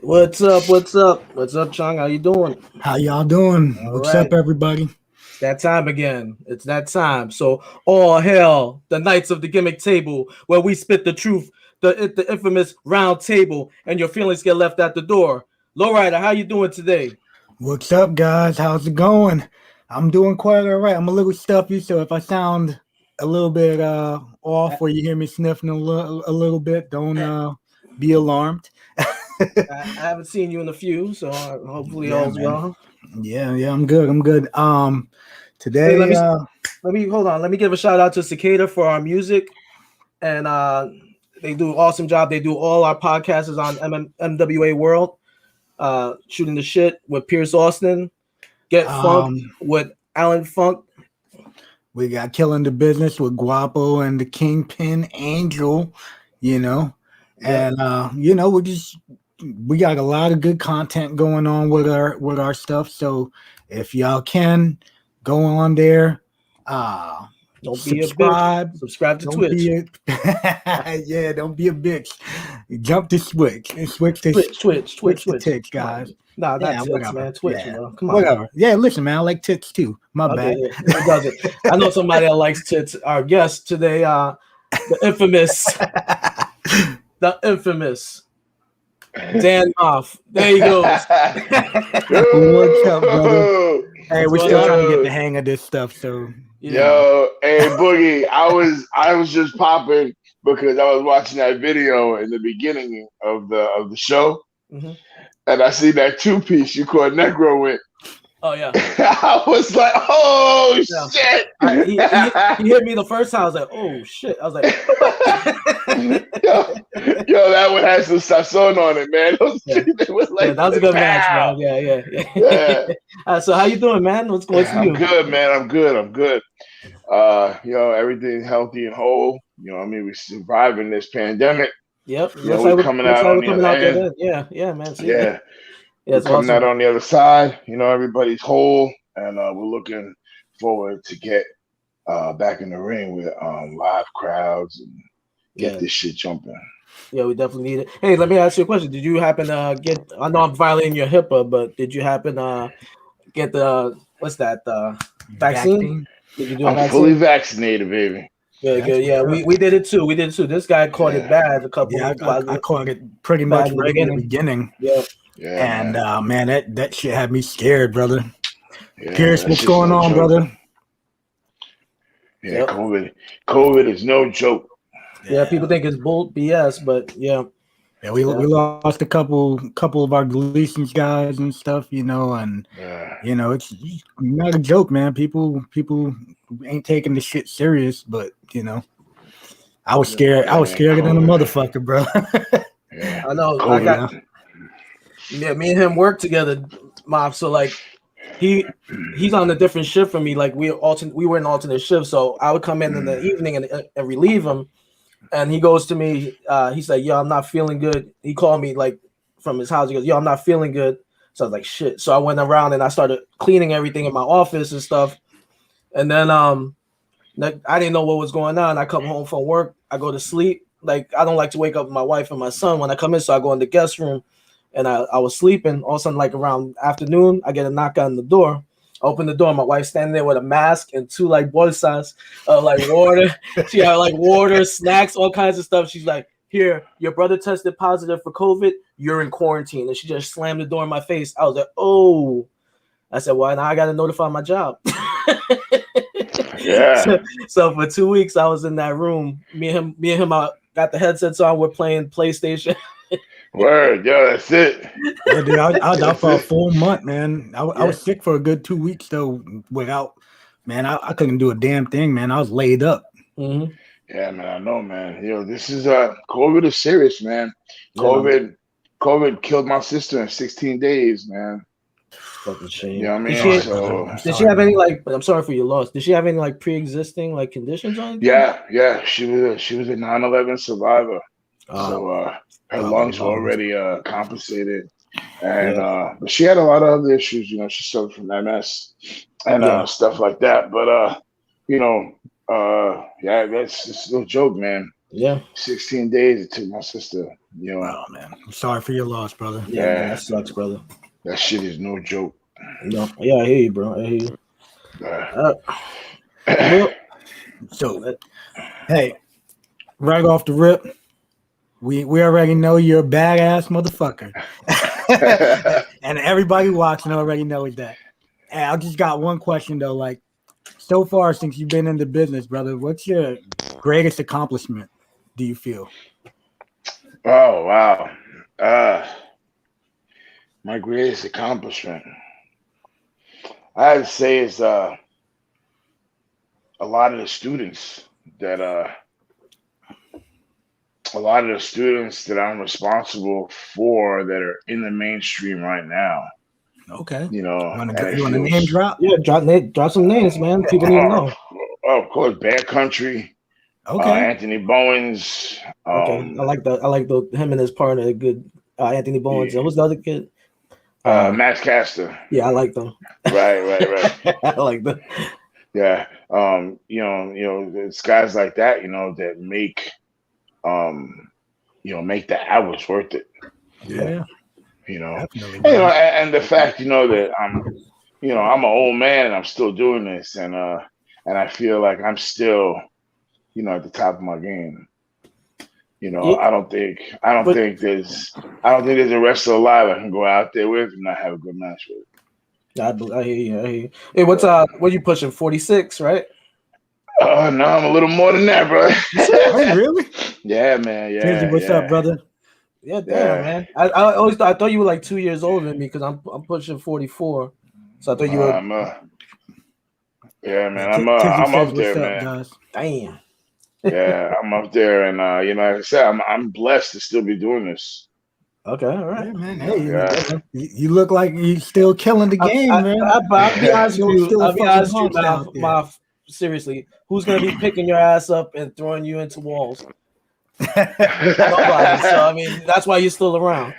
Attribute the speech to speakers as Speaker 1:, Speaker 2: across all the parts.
Speaker 1: What's up? What's up? What's up, Chang? How you doing?
Speaker 2: How y'all doing?
Speaker 1: All
Speaker 2: What's
Speaker 1: right.
Speaker 2: up, everybody?
Speaker 1: It's that time again. It's that time. So all hail the Knights of the Gimmick table, where we spit the truth, the infamous round table, and your feelings get left at the door. LowRyda, how you doing today?
Speaker 2: What's up, guys? How's it going? I'm doing quite all right. I'm a little stuffy, so if I sound a little bit off or you hear me sniffing a little bit, don't be alarmed.
Speaker 1: I haven't seen you in a few, so hopefully
Speaker 2: Yeah,
Speaker 1: all's
Speaker 2: man.
Speaker 1: well.
Speaker 2: Yeah, I'm good.
Speaker 1: Hey,
Speaker 2: Today,
Speaker 1: let me hold on. Let me give a shout out to Cicada for our music, and they do an awesome job. They do all our podcasts on MWA World. Shooting the shit with Pierce Austin, Get Funk with Alan Funk.
Speaker 2: we got Killing the Business with Guapo and the Kingpin Angel, and we got a lot of good content going on with our stuff. So if y'all can go on there,
Speaker 1: Don't
Speaker 2: subscribe.
Speaker 1: be a bitch. Subscribe to
Speaker 2: Don't
Speaker 1: Twitch.
Speaker 2: be a don't be a bitch. Jump to Switch and switch to
Speaker 1: Twitch
Speaker 2: to tits, guys.
Speaker 1: Nah, not tits,
Speaker 2: whatever.
Speaker 1: man. Twitch,
Speaker 2: Yeah.
Speaker 1: bro. Come on.
Speaker 2: Whatever. Yeah, listen, man. I like tits too. My
Speaker 1: Okay,
Speaker 2: bad.
Speaker 1: yeah. Who doesn't? I know somebody that likes tits. Our guest today, the infamous Dan Maff. There he goes.
Speaker 2: What's up, brother? Hey, we're still trying to get the hang of this stuff. So
Speaker 3: Yo, hey Boogie, I was just popping because I was watching that video in the beginning of the show, and I see that 2-piece you caught Negro with.
Speaker 1: Oh yeah.
Speaker 3: I was like, oh shit.
Speaker 1: He hit me the first time. I was like, oh shit. I was like,
Speaker 3: yo, that one has some sazon on it, man. It was like,
Speaker 1: that was a good match, man. Yeah. So how you doing, man? What's new?
Speaker 3: I'm good, man. I'm good. Everything's healthy and whole. You know what I mean? We're surviving this pandemic.
Speaker 1: Yep.
Speaker 3: We're coming out on the other end.
Speaker 1: Yeah, man. See?
Speaker 3: Yeah.
Speaker 1: Yeah,
Speaker 3: we're coming out on the other side. Everybody's whole, and we're looking forward to get back in the ring with live crowds and get this shit jumping.
Speaker 1: Yeah, we definitely need it. Hey, let me ask you a question. Did you happen to get? I know I'm violating your HIPAA, but did you happen to get the vaccine? Did you do
Speaker 3: I'm fully vaccinated, baby.
Speaker 1: Good. Yeah, we did it too. This guy caught it bad a couple.
Speaker 2: Yeah, I caught it pretty much right in the beginning.
Speaker 1: Yeah.
Speaker 2: And man, that shit had me scared, brother.
Speaker 3: Yeah,
Speaker 2: Pierce, what's going on, brother?
Speaker 3: Yeah, COVID is no joke.
Speaker 1: Yeah, people think it's BS, but yeah.
Speaker 2: Yeah, we lost a couple of our deletions guys and stuff, and it's not a joke, man. People ain't taking the shit serious, but I was scared. I was scared than a motherfucker, bro.
Speaker 1: I know. Me and him work together, Maff. So like, he's on a different shift from me. Like we were in alternate shifts. So I would come in the evening and relieve him. And he goes to me. He's like, "Yo, I'm not feeling good." He called me like from his house. He goes, "Yo, I'm not feeling good." So I was like, "Shit." So I went around and I started cleaning everything in my office and stuff. And then I didn't know what was going on. I come home from work. I go to sleep. Like I don't like to wake up my wife and my son when I come in. So I go in the guest room. And I was sleeping. All of a sudden, like around afternoon, I get a knock on the door. I open the door. My wife's standing there with a mask and two like bolsas, like water. She had like water, snacks, all kinds of stuff. She's like, "Here, your brother tested positive for COVID. You're in quarantine." And she just slammed the door in my face. I was like, "Oh." I said, "Well, now I got to notify my job."
Speaker 3: Yeah.
Speaker 1: So for 2 weeks, I was in that room. Me and him got the headsets on. We're playing PlayStation.
Speaker 3: Word, yo, that's it.
Speaker 2: Yeah, dude, I was out for a full month, man. I was sick for a good 2 weeks though. I couldn't do a damn thing, man. I was laid up.
Speaker 1: Mm-hmm.
Speaker 3: Yeah, man, I know, man. This is COVID is serious, man. COVID killed my sister in 16 days, man.
Speaker 1: Fucking shame.
Speaker 3: You know what I mean?
Speaker 1: Did she have any I'm sorry for your loss. Did she have any pre-existing conditions on?
Speaker 3: Yeah. She was a 9/11 survivor. So her lungs were already compensated, and but she had a lot of other issues. She suffered from MS and stuff like that. But that's no joke, man.
Speaker 1: Yeah.
Speaker 3: 16 days it took my sister. You know.
Speaker 2: Oh man, I'm sorry for your loss, brother.
Speaker 1: Yeah, man, that sucks, brother.
Speaker 3: That shit is no joke.
Speaker 1: No, yeah, I hear you, bro. I hear you. Well,
Speaker 2: so, hey, right off the rip, we already know you're a badass motherfucker, and everybody watching already knows that. And I just got one question though, like, so far since you've been in the business, brother, what's your greatest accomplishment? Do you feel?
Speaker 3: Oh wow, my greatest accomplishment, I'd say, is a lot of the students that I'm responsible for that are in the mainstream right now.
Speaker 2: Okay.
Speaker 3: You know,
Speaker 2: You want to name drop?
Speaker 1: Yeah, drop some names, man. People need to know.
Speaker 3: Of course, Bad Country.
Speaker 2: Okay.
Speaker 3: Anthony Bowens.
Speaker 1: Okay, I like the him and his partner. Good, Anthony Bowens.
Speaker 3: Yeah.
Speaker 1: Who's the other kid?
Speaker 3: Max Caster.
Speaker 1: Yeah, I like them.
Speaker 3: Right.
Speaker 1: I like them.
Speaker 3: Yeah. You know, it's guys like that, you know, that make make the hours worth it.
Speaker 2: Yeah.
Speaker 3: You know,
Speaker 2: definitely,
Speaker 3: and the fact, you know, that I'm an old man and I'm still doing this, and I feel like I'm still, you know, at the top of my game. You know,
Speaker 1: Yeah.
Speaker 3: I don't think there's a wrestler alive I can go out there with and not have a good match with.
Speaker 1: I hear you. Hey, what you pushing? 46, right?
Speaker 3: Oh no, I'm a little more than that, bro.
Speaker 2: Oh, really?
Speaker 3: Yeah, man. Yeah.
Speaker 2: Tizzy, what's up, brother?
Speaker 1: Yeah, damn, man. I always thought you were like 2 years older than me because I'm pushing 44. So I thought you were.
Speaker 3: Yeah, man.
Speaker 2: Tizzy
Speaker 3: I'm
Speaker 2: says,
Speaker 3: up there,
Speaker 2: what's up,
Speaker 3: man.
Speaker 2: guys?
Speaker 1: Damn.
Speaker 3: Yeah, I'm up there, and you know, like I said, I'm blessed to still be doing this.
Speaker 1: Okay, all right.
Speaker 2: Yeah, man. Hey, you look like you still killing the game, man.
Speaker 1: I'll be honest with you.
Speaker 2: I'll be honest with you,
Speaker 1: Maff, seriously, who's gonna be picking your ass up and throwing you into walls? Nobody. So I mean, that's why you're still around.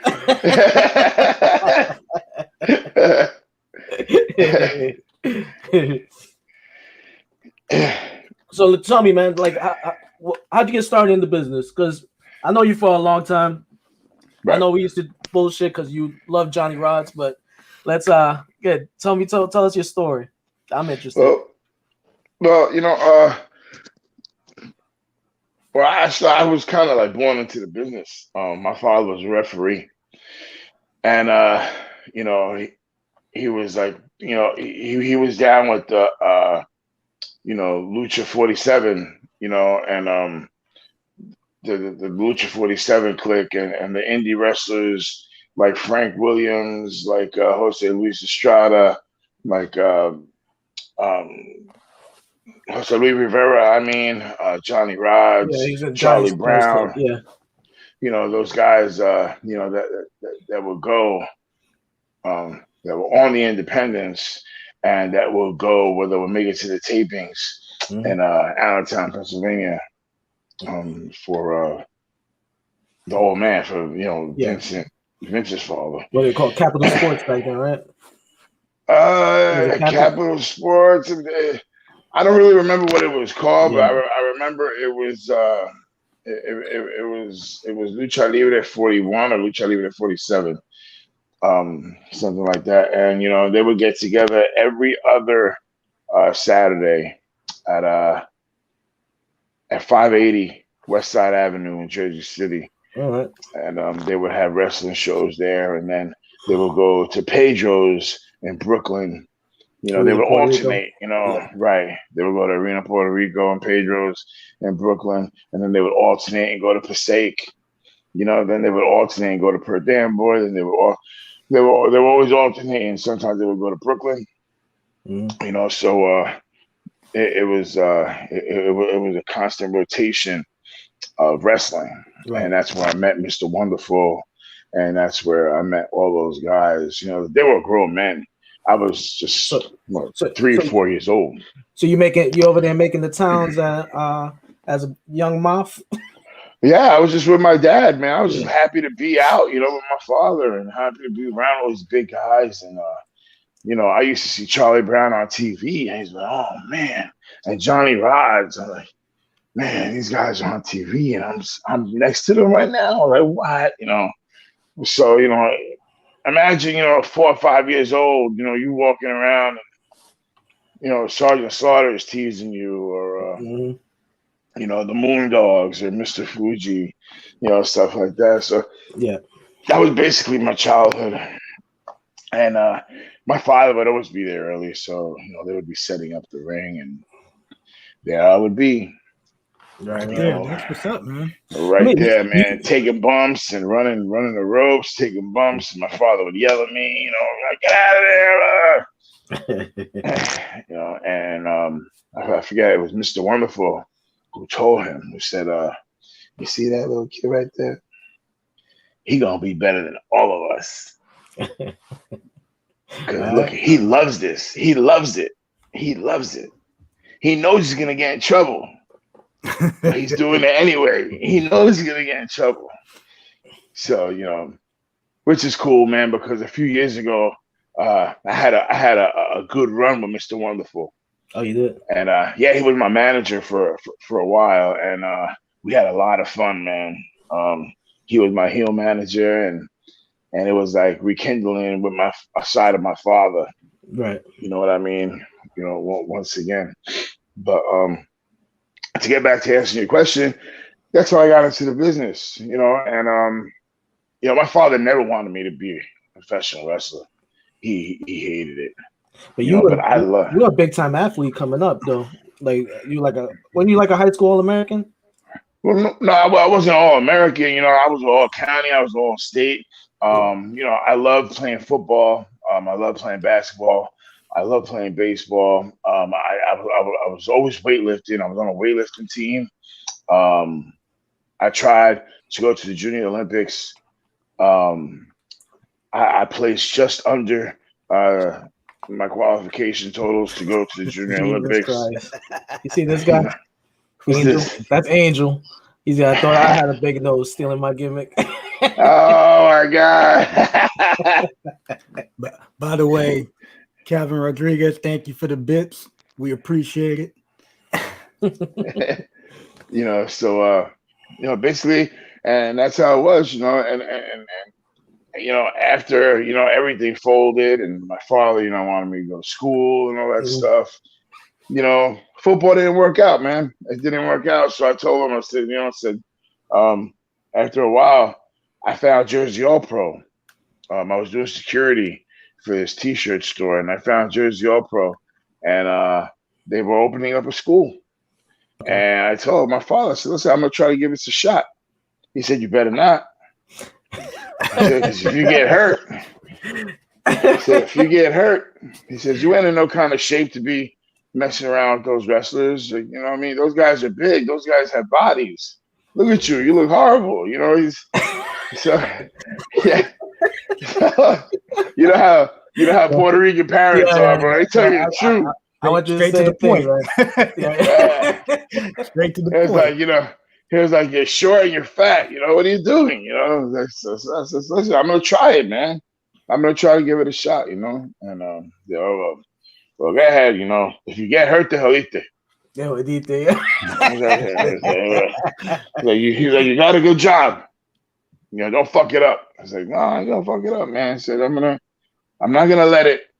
Speaker 1: So tell me, man, like, how'd you get started in the business? Because I know you for a long time. Right. I know we used to bullshit because you love Johnny Rods, but let's tell us your story. I'm interested.
Speaker 3: Well, you know, I was kind of like born into the business. My father was a referee, and you know, he was like, you know, he was down with the you know, Lucha 47, you know, and the Lucha 47 clique and the indie wrestlers like Frank Williams, like Jose Luis Estrada, like Jose Luis Rivera, Johnny Rods, Charlie Brown.
Speaker 1: Yeah.
Speaker 3: You know, those guys, you know, that would go, that were on the independents and that will go where they will make it to the tapings in Allentown, Pennsylvania, for the old man, for, you know, Vince's father.
Speaker 1: What they call Capital Sports back then, right?
Speaker 3: Capital Sports. I don't really remember what it was called, but I remember it was it was Lucha Libre 41 or Lucha Libre 47, something like that. And you know, they would get together every other Saturday at 580 West Side Avenue in Jersey City.
Speaker 1: All right.
Speaker 3: And they would have wrestling shows there, and then they would go to Pedro's in Brooklyn. You know, they would alternate, you know, right. They would go to Arena Puerto Rico and Pedro's in Brooklyn, and then they would alternate and go to Passaic. You know, then they would alternate and go to Perth Amboy, then they were always alternating. Sometimes they would go to Brooklyn. You know, so it was a constant rotation of wrestling. Right. And that's where I met Mr. Wonderful, and that's where I met all those guys. You know, they were grown men. I was just 3 or 4 years old.
Speaker 1: So you over there making the towns as a young Maff?
Speaker 3: Yeah, I was just with my dad, man. I was just happy to be out, you know, with my father, and happy to be around all these big guys. And you know, I used to see Charlie Brown on TV, and he's like, "Oh man," and Johnny Rods. I'm like, man, these guys are on TV, and I'm next to them right now. Like what, So imagine 4 or 5 years old, you walking around, and Sergeant Slaughter is teasing you, or the Moondogs or Mr. Fuji, stuff like that. So
Speaker 1: yeah,
Speaker 3: that was basically my childhood. And my father would always be there early, so they would be setting up the ring, and there I would be.
Speaker 2: Right there, that's what's up, man.
Speaker 3: Right there, man. Taking bumps and running the ropes, taking bumps. And my father would yell at me, like, get out of there. And I forget, it was Mr. Wonderful who told him, who said, you see that little kid right there? He gonna be better than all of us. Because look, he loves this. He loves it. He loves it. He knows he's gonna get in trouble. But he's doing it anyway. He knows he's gonna get in trouble. So, which is cool, man, because a few years ago, I had a good run with Mr. Wonderful.
Speaker 1: Oh, you did?
Speaker 3: And yeah, he was my manager for a while, and we had a lot of fun, man. He was my heel manager, and it was like rekindling with my side of my father.
Speaker 1: Right.
Speaker 3: You know what I mean? Once again. But to get back to answering your question, that's how I got into the business, and my father never wanted me to be a professional wrestler. He hated it.
Speaker 1: But you're a big time athlete coming up though. Like when you like a high school All-American?
Speaker 3: Well, no, I wasn't All-American. I was all county. I was all state. I loved playing football. I loved playing basketball. I love playing baseball. I was always weightlifting. I was on a weightlifting team. I tried to go to the Junior Olympics. I placed just under my qualification totals to go to the Junior Olympics.
Speaker 1: You see this guy? Angel. That's Angel. He's I thought I had a big nose stealing my gimmick.
Speaker 3: Oh my God.
Speaker 2: By the way, Calvin Rodriguez, thank you for the bits. We appreciate
Speaker 3: it. So basically, and that's how it was, and after everything folded, and my father, wanted me to go to school and all that stuff. Football didn't work out, man. It didn't work out. So I told him, I said, after a while, I found Jersey All Pro. I was doing security for this T-shirt store, and I found Jersey All Pro, and they were opening up a school. And I told my father, I said, listen, I'm gonna try to give this a shot. He said, you better not. I said, 'cause if you get hurt, he says, you ain't in no kind of shape to be messing around with those wrestlers. You know what I mean? Those guys are big. Those guys have bodies. Look at you. You look horrible. So yeah. You know how Puerto Rican parents are, bro. They tell you the truth.
Speaker 1: I went
Speaker 2: straight to the point. Right?
Speaker 3: Yeah.
Speaker 2: Straight to the
Speaker 3: it's
Speaker 2: point.
Speaker 3: Like, he was like, you're short and you're fat. What are you doing? So, listen, I'm gonna try it, man. I'm gonna try to give it a shot, and well, go ahead, if you get hurt, te jodiste. He's like, you got a good job. Don't fuck it up. I was like, no, I ain't gonna fuck it up, man. I said, I'm not gonna let it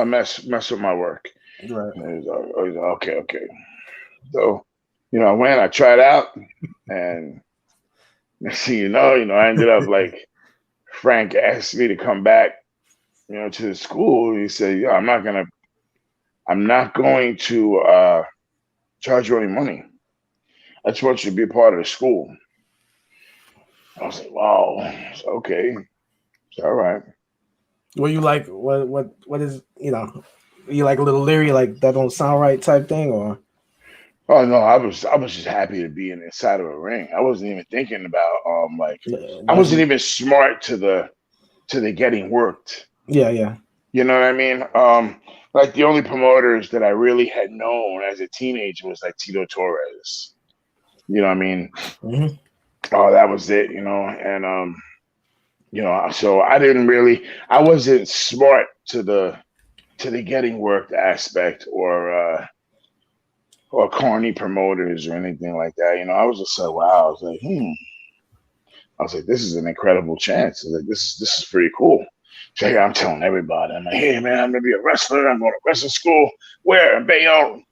Speaker 3: mess with my work.
Speaker 1: Right.
Speaker 3: And he's like, okay. So, I went, I tried out, and next thing you know, I ended up like Frank asked me to come back, to the school. He said, I'm not going to charge you any money. I just want you to be a part of the school. I was like, wow, okay. It's all right.
Speaker 1: Were you like, what is, you like a little leery, like that don't sound right type thing, or?
Speaker 3: Oh no, I was just happy to be inside of a ring. I wasn't even thinking about I wasn't even smart to the getting worked.
Speaker 1: Yeah.
Speaker 3: You know what I mean? Like the only promoters that I really had known as a teenager was like Tito Torres. You know what I mean?
Speaker 1: Mm-hmm.
Speaker 3: Oh, that was it, and so I wasn't smart to the getting worked aspect, or or corny promoters or anything like that. You know, I was just like, wow. I was like, I was like, this is an incredible chance. I was like, this is pretty cool. So yeah, I'm telling everybody, I'm like, hey man, I'm gonna be a wrestler. I'm going to wrestling school. Where in Bayonne?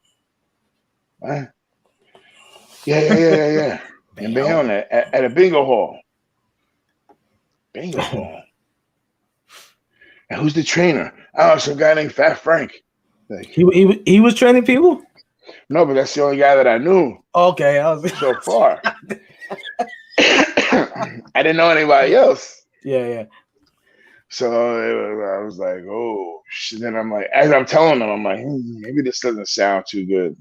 Speaker 3: Huh? Yeah. In Bayonne at a bingo hall. Bingo hall. And who's the trainer? Oh, some guy named Fat Frank. Like,
Speaker 1: he was training people?
Speaker 3: No, but that's the only guy that I knew.
Speaker 1: Okay, I was
Speaker 3: so far. I didn't know anybody else.
Speaker 1: Yeah.
Speaker 3: So I was like, oh shit. Then I'm like, as I'm telling them, I'm like, maybe this doesn't sound too good.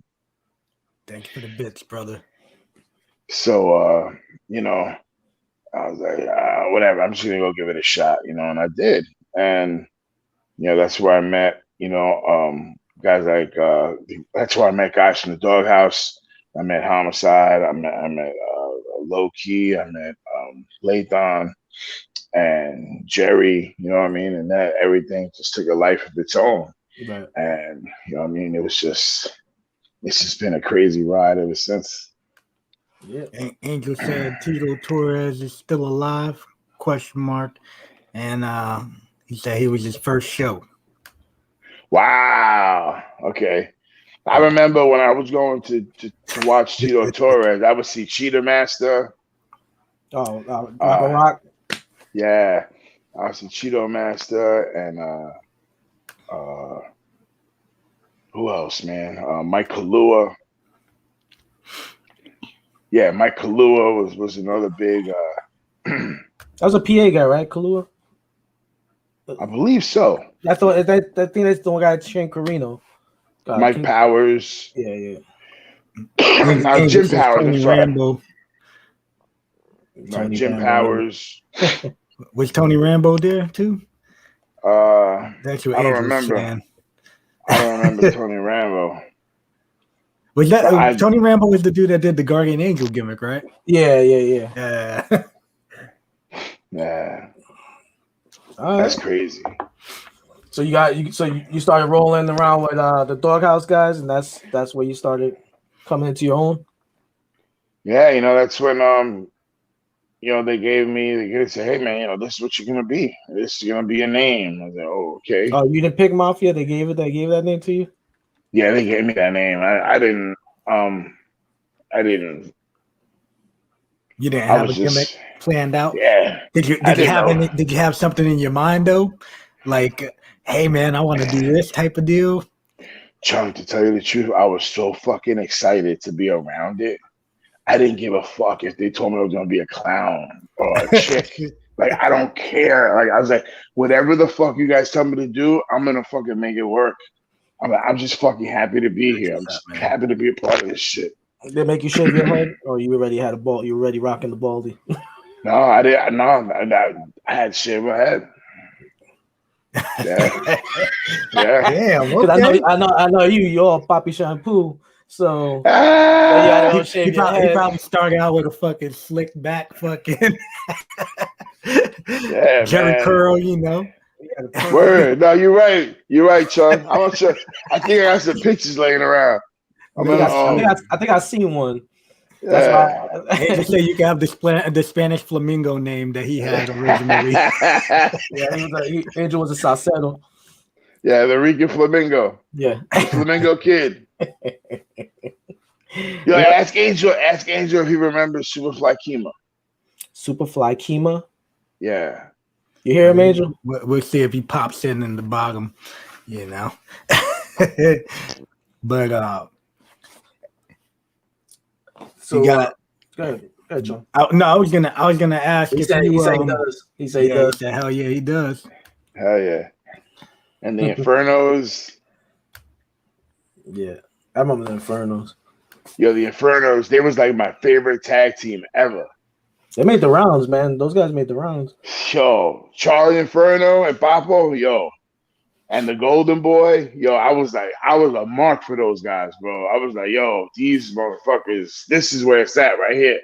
Speaker 2: Thank you for the bits, brother.
Speaker 3: So you know, I was like, whatever, I'm just gonna go give it a shot, you know, and I did. And you know, that's where I met, you know, guys like that's where I met guys from the Doghouse. I met Homicide, I met Low Key, I met Lathan and Jerry, you know what I mean? And that everything just took a life of its own.
Speaker 1: Right.
Speaker 3: And you know what I mean, it's just been a crazy ride ever since.
Speaker 2: Yeah. Angel said Tito Torres is still alive? ? And he said he was his first show.
Speaker 3: Wow. Okay. I remember when I was going to watch Tito Torres, I would see Cheetah Master.
Speaker 1: Oh, Rock.
Speaker 3: Yeah. I would see Cheeto Master and who else, man? Mike Kalua. Yeah, Mike Kalua was another big
Speaker 1: that was a PA guy, right? Kalua?
Speaker 3: I believe so.
Speaker 1: I thought that thing that's the one guy trained Carino.
Speaker 3: Mike Powers.
Speaker 1: Yeah.
Speaker 3: Now Jim Powers.
Speaker 2: Tony Rambo.
Speaker 3: No, Jim Powers.
Speaker 2: Was Tony Rambo there too? That's what
Speaker 3: I don't remember. I don't remember Tony Rambo.
Speaker 2: Was that Tony Rambo was the dude that did the Guardian Angel gimmick, right?
Speaker 1: Yeah.
Speaker 3: Yeah. That's crazy.
Speaker 1: So you started rolling around with the Doghouse guys, and that's where you started coming into your own.
Speaker 3: Yeah, you know, that's when you know, they said, hey man, you know, this is what you're gonna be. This is gonna be a name. I was like, oh, okay.
Speaker 1: Oh, you didn't pick Mafia? They gave that name to you?
Speaker 3: Yeah, they gave me that name. I didn't.
Speaker 2: You didn't have a gimmick planned out?
Speaker 3: Yeah.
Speaker 2: Did you have something in your mind though? Like, hey man, I want to do this type of deal.
Speaker 3: Chunk, to tell you the truth, I was so fucking excited to be around it. I didn't give a fuck if they told me I was gonna be a clown or a chick. Like, I don't care. Like, I was like, whatever the fuck you guys tell me to do, I'm gonna fucking make it work. I'm just fucking happy to be here. I'm just happy to be a part of this shit.
Speaker 1: They make you shave your head, or you already had a ball? You were already rocking the baldy?
Speaker 3: No, I didn't. No, I had shave my head. Yeah.
Speaker 2: Damn. Okay.
Speaker 1: I know you're all poppy shampoo. So
Speaker 2: he probably started out with a fucking slick back, fucking Jerry curl, you know.
Speaker 3: Word. No, you're right. You're right, Chuck. I'm not sure. I think I got some pictures laying around.
Speaker 1: I think I seen one.
Speaker 3: That's
Speaker 1: why.
Speaker 2: They say you can have the Spanish flamingo name that he had originally.
Speaker 1: Yeah, Angel was a salsero.
Speaker 3: Yeah, the Rican flamingo.
Speaker 1: Yeah,
Speaker 3: the flamingo kid. Yo, ask Angel if he remembers Superfly Kima.
Speaker 1: Superfly Kima.
Speaker 3: Yeah.
Speaker 1: You hear him, Angel?
Speaker 2: We'll see if he pops in the bottom, you know. But
Speaker 1: so
Speaker 2: you got
Speaker 1: go ahead, John.
Speaker 2: I was gonna ask
Speaker 1: he
Speaker 2: if
Speaker 1: said,
Speaker 2: you
Speaker 1: he said he does. He said he does.
Speaker 2: Hell yeah, he does.
Speaker 3: Hell yeah. And the Infernos.
Speaker 1: Yeah, I remember the Infernos.
Speaker 3: Yo, the Infernos, they was like my favorite tag team ever.
Speaker 1: They made the rounds, man. Those guys made the rounds.
Speaker 3: Yo, Charlie Inferno and Papo, yo. And the Golden Boy, yo, I was a mark for those guys, bro. I was like, yo, these motherfuckers, this is where it's at right here.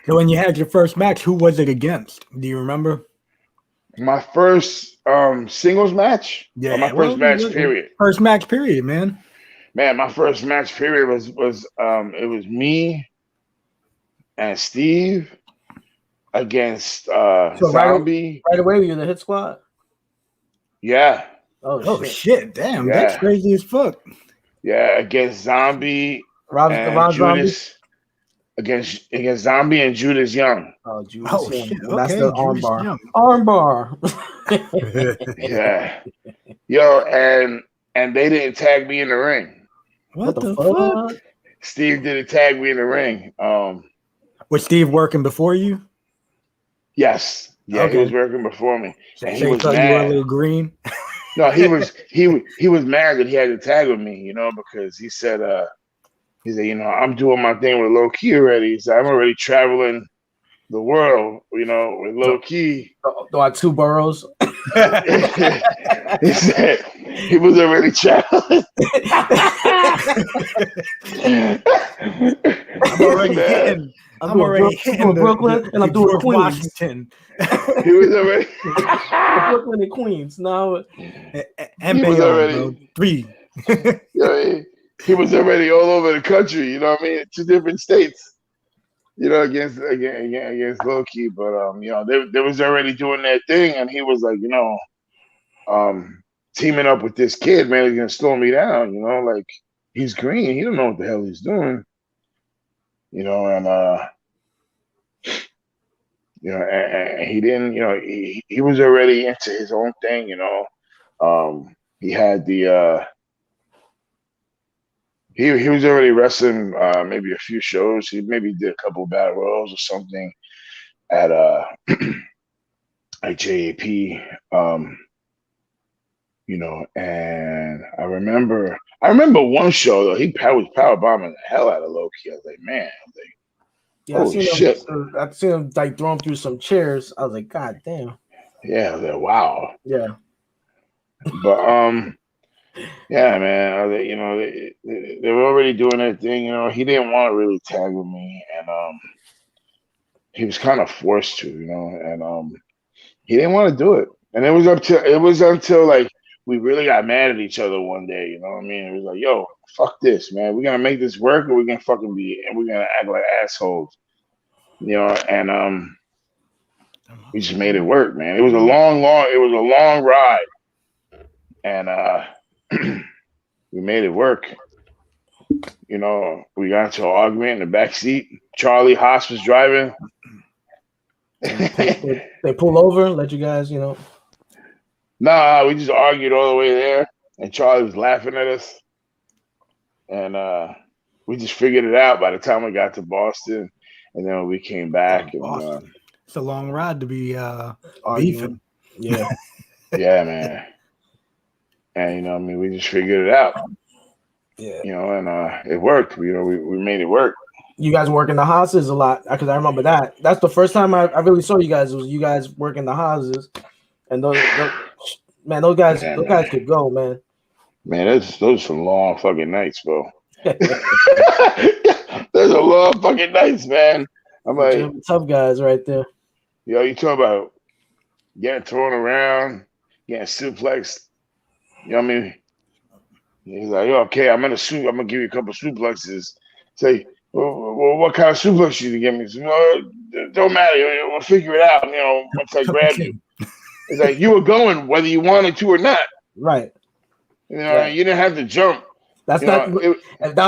Speaker 2: So when you had your first match, who was it against? Do you remember?
Speaker 3: My first singles match?
Speaker 2: Yeah.
Speaker 3: Or my first match, period.
Speaker 2: First match, period, man.
Speaker 3: Man, my first match period was it was me and Steve against
Speaker 1: So
Speaker 3: Zombie.
Speaker 1: Right away, you're the Hit Squad.
Speaker 3: Yeah.
Speaker 2: Oh shit! Damn, that's crazy as fuck.
Speaker 3: Yeah, against Zombie and Judas. Against Zombie and Judas Young.
Speaker 1: Oh, Judas Young.
Speaker 2: Shit!
Speaker 1: That's
Speaker 2: Okay,
Speaker 1: the armbar.
Speaker 2: Yeah.
Speaker 3: Yo, and they didn't tag me in the ring.
Speaker 2: What the fuck?
Speaker 3: Steve didn't tag me in the ring.
Speaker 2: Was Steve working before you?
Speaker 3: Yes. Yeah, he was working before me. And he was mad.
Speaker 2: You were a little green.
Speaker 3: No, he was mad that he had to tag with me, because he said, I'm doing my thing with Low Key already. He said, I'm already traveling the world, with Low Key.
Speaker 1: Like 2 boroughs.
Speaker 3: He said he was already traveling.
Speaker 2: I'm already hitting
Speaker 1: Brooklyn, and I'm doing Queens.
Speaker 2: Washington.
Speaker 3: He was already
Speaker 1: Brooklyn and Queens. Now,
Speaker 2: and he was already 3.
Speaker 3: He was already all over the country. You know what I mean? 2 different states. Against Low Key, but they was already doing their thing, and he was like, teaming up with this kid, man, he's gonna slow me down. Like he's green, he don't know what the hell he's doing. And he didn't, he was already into his own thing. He had the he was already wrestling maybe a few shows. He maybe did a couple of battle royals or something at JAP. And I remember one show though, he was powerbombing the hell out of Low Key. I was like, man, holy shit.
Speaker 1: I seen him like throw him through some chairs. I was like, God damn.
Speaker 3: Yeah, I was like, wow.
Speaker 1: Yeah.
Speaker 3: But yeah, man, they were already doing their thing. He didn't want to really tag with me, and he was kind of forced to, and he didn't want to do it. And it was until like we really got mad at each other one day. You know what I mean? It was like, yo, fuck this, man. We're gonna make this work, or we're gonna we're gonna act like assholes. And we just made it work, man. It was a long ride, and we made it work. We got into an argument in the back seat. Charlie Haas was driving.
Speaker 1: They pull over, let you guys,
Speaker 3: Nah, we just argued all the way there, and Charlie was laughing at us, and we just figured it out by the time we got to Boston, and then we came back. And
Speaker 2: it's a long ride to be
Speaker 1: beefing. Yeah,
Speaker 3: yeah, man. And we just figured it out.
Speaker 1: Yeah,
Speaker 3: and it worked. We made it work.
Speaker 1: You guys working the houses a lot, because I remember that. That's the first time I really saw you guys. Was you guys working the houses, and those guys could go, man.
Speaker 3: Man, those are some long fucking nights, bro. Those are long fucking nights, man. I'm like,
Speaker 1: tough guys right there.
Speaker 3: Yo, you talking about getting thrown around, getting suplexed. You know what I mean? He's like, yo, okay, I'm gonna give you a couple suplexes. Say, well, what kind of suplex you give me? So, don't matter. We'll figure it out. Once I grab you. It's like you were going whether you wanted to or not.
Speaker 1: Right.
Speaker 3: You didn't have to jump.
Speaker 1: That's that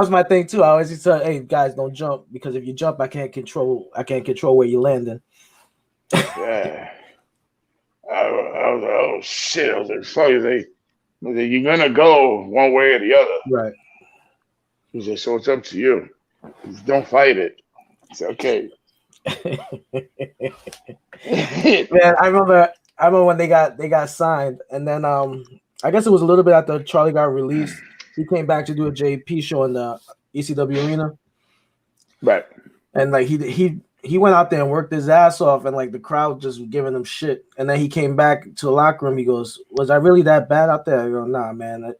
Speaker 1: was my thing too. I always used to say, hey guys, don't jump, because if you jump, I can't control where you're landing.
Speaker 3: Yeah. I was like, oh shit. I was like, fuck, you're gonna go one way or the other.
Speaker 1: Right.
Speaker 3: He said, so it's up to you. Just don't fight it. It's okay.
Speaker 1: Man, I remember when they got signed, and then I guess it was a little bit after Charlie got released. He came back to do a JP show in the ECW arena.
Speaker 3: Right.
Speaker 1: And like he went out there and worked his ass off, and like the crowd just giving him shit. And then he came back to the locker room. He goes, "Was I really that bad out there?" I go, "Nah, man."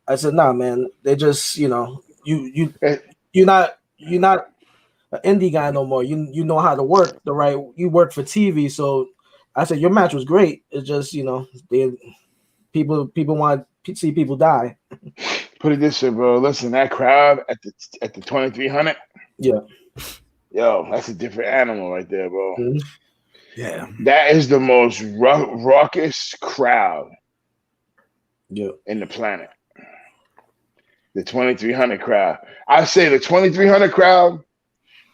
Speaker 1: I said, "Nah, man. They just, you're not an indie guy no more. You know how to work the right. You work for TV." So I said, "Your match was great. It's just, people want to see people die."
Speaker 3: Put it this way, bro. Listen, that crowd at the 2300.
Speaker 1: Yeah.
Speaker 3: Yo, that's a different animal right there, bro.
Speaker 1: Mm-hmm.
Speaker 2: Yeah.
Speaker 3: That is the most raucous crowd in the planet. The 2300 crowd. I say the 2300 crowd,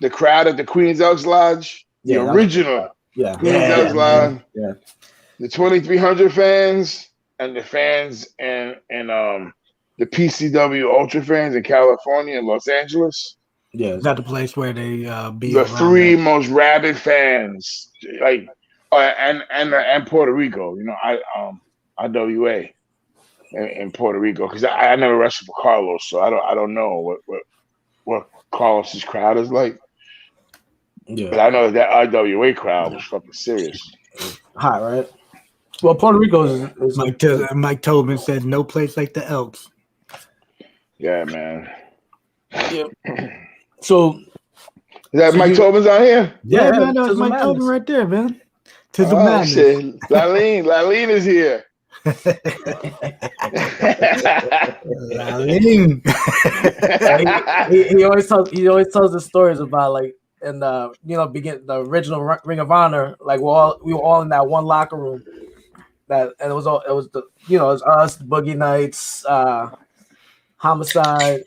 Speaker 3: the crowd at the Queen's Elks Lodge, the original Queen's Elks Lodge, the 2300 fans, and the fans and the PCW Ultra fans in California and Los Angeles.
Speaker 2: Yeah, is that the place where they be?
Speaker 3: The three most rabid fans, like, and Puerto Rico. You know, IWA in Puerto Rico, because I never wrestled for Carlos, so I don't know what Carlos's crowd is like. Yeah, but I know that IWA crowd was fucking serious.
Speaker 1: Hot, right? Well, Puerto Rico is
Speaker 2: Mike Tobin said no place like the Elks.
Speaker 3: Yeah, man.
Speaker 1: Yeah. So
Speaker 3: is that Mike Tobin's out here?
Speaker 2: Yeah, man, that was Mike Tobin right there, man. Tis the madness.
Speaker 3: Shit. Laline is here.
Speaker 2: Laline.
Speaker 1: he always tells the stories about like in the the original Ring of Honor, like we were all in that one locker room. And it was us, Boogie Nights, Homicide,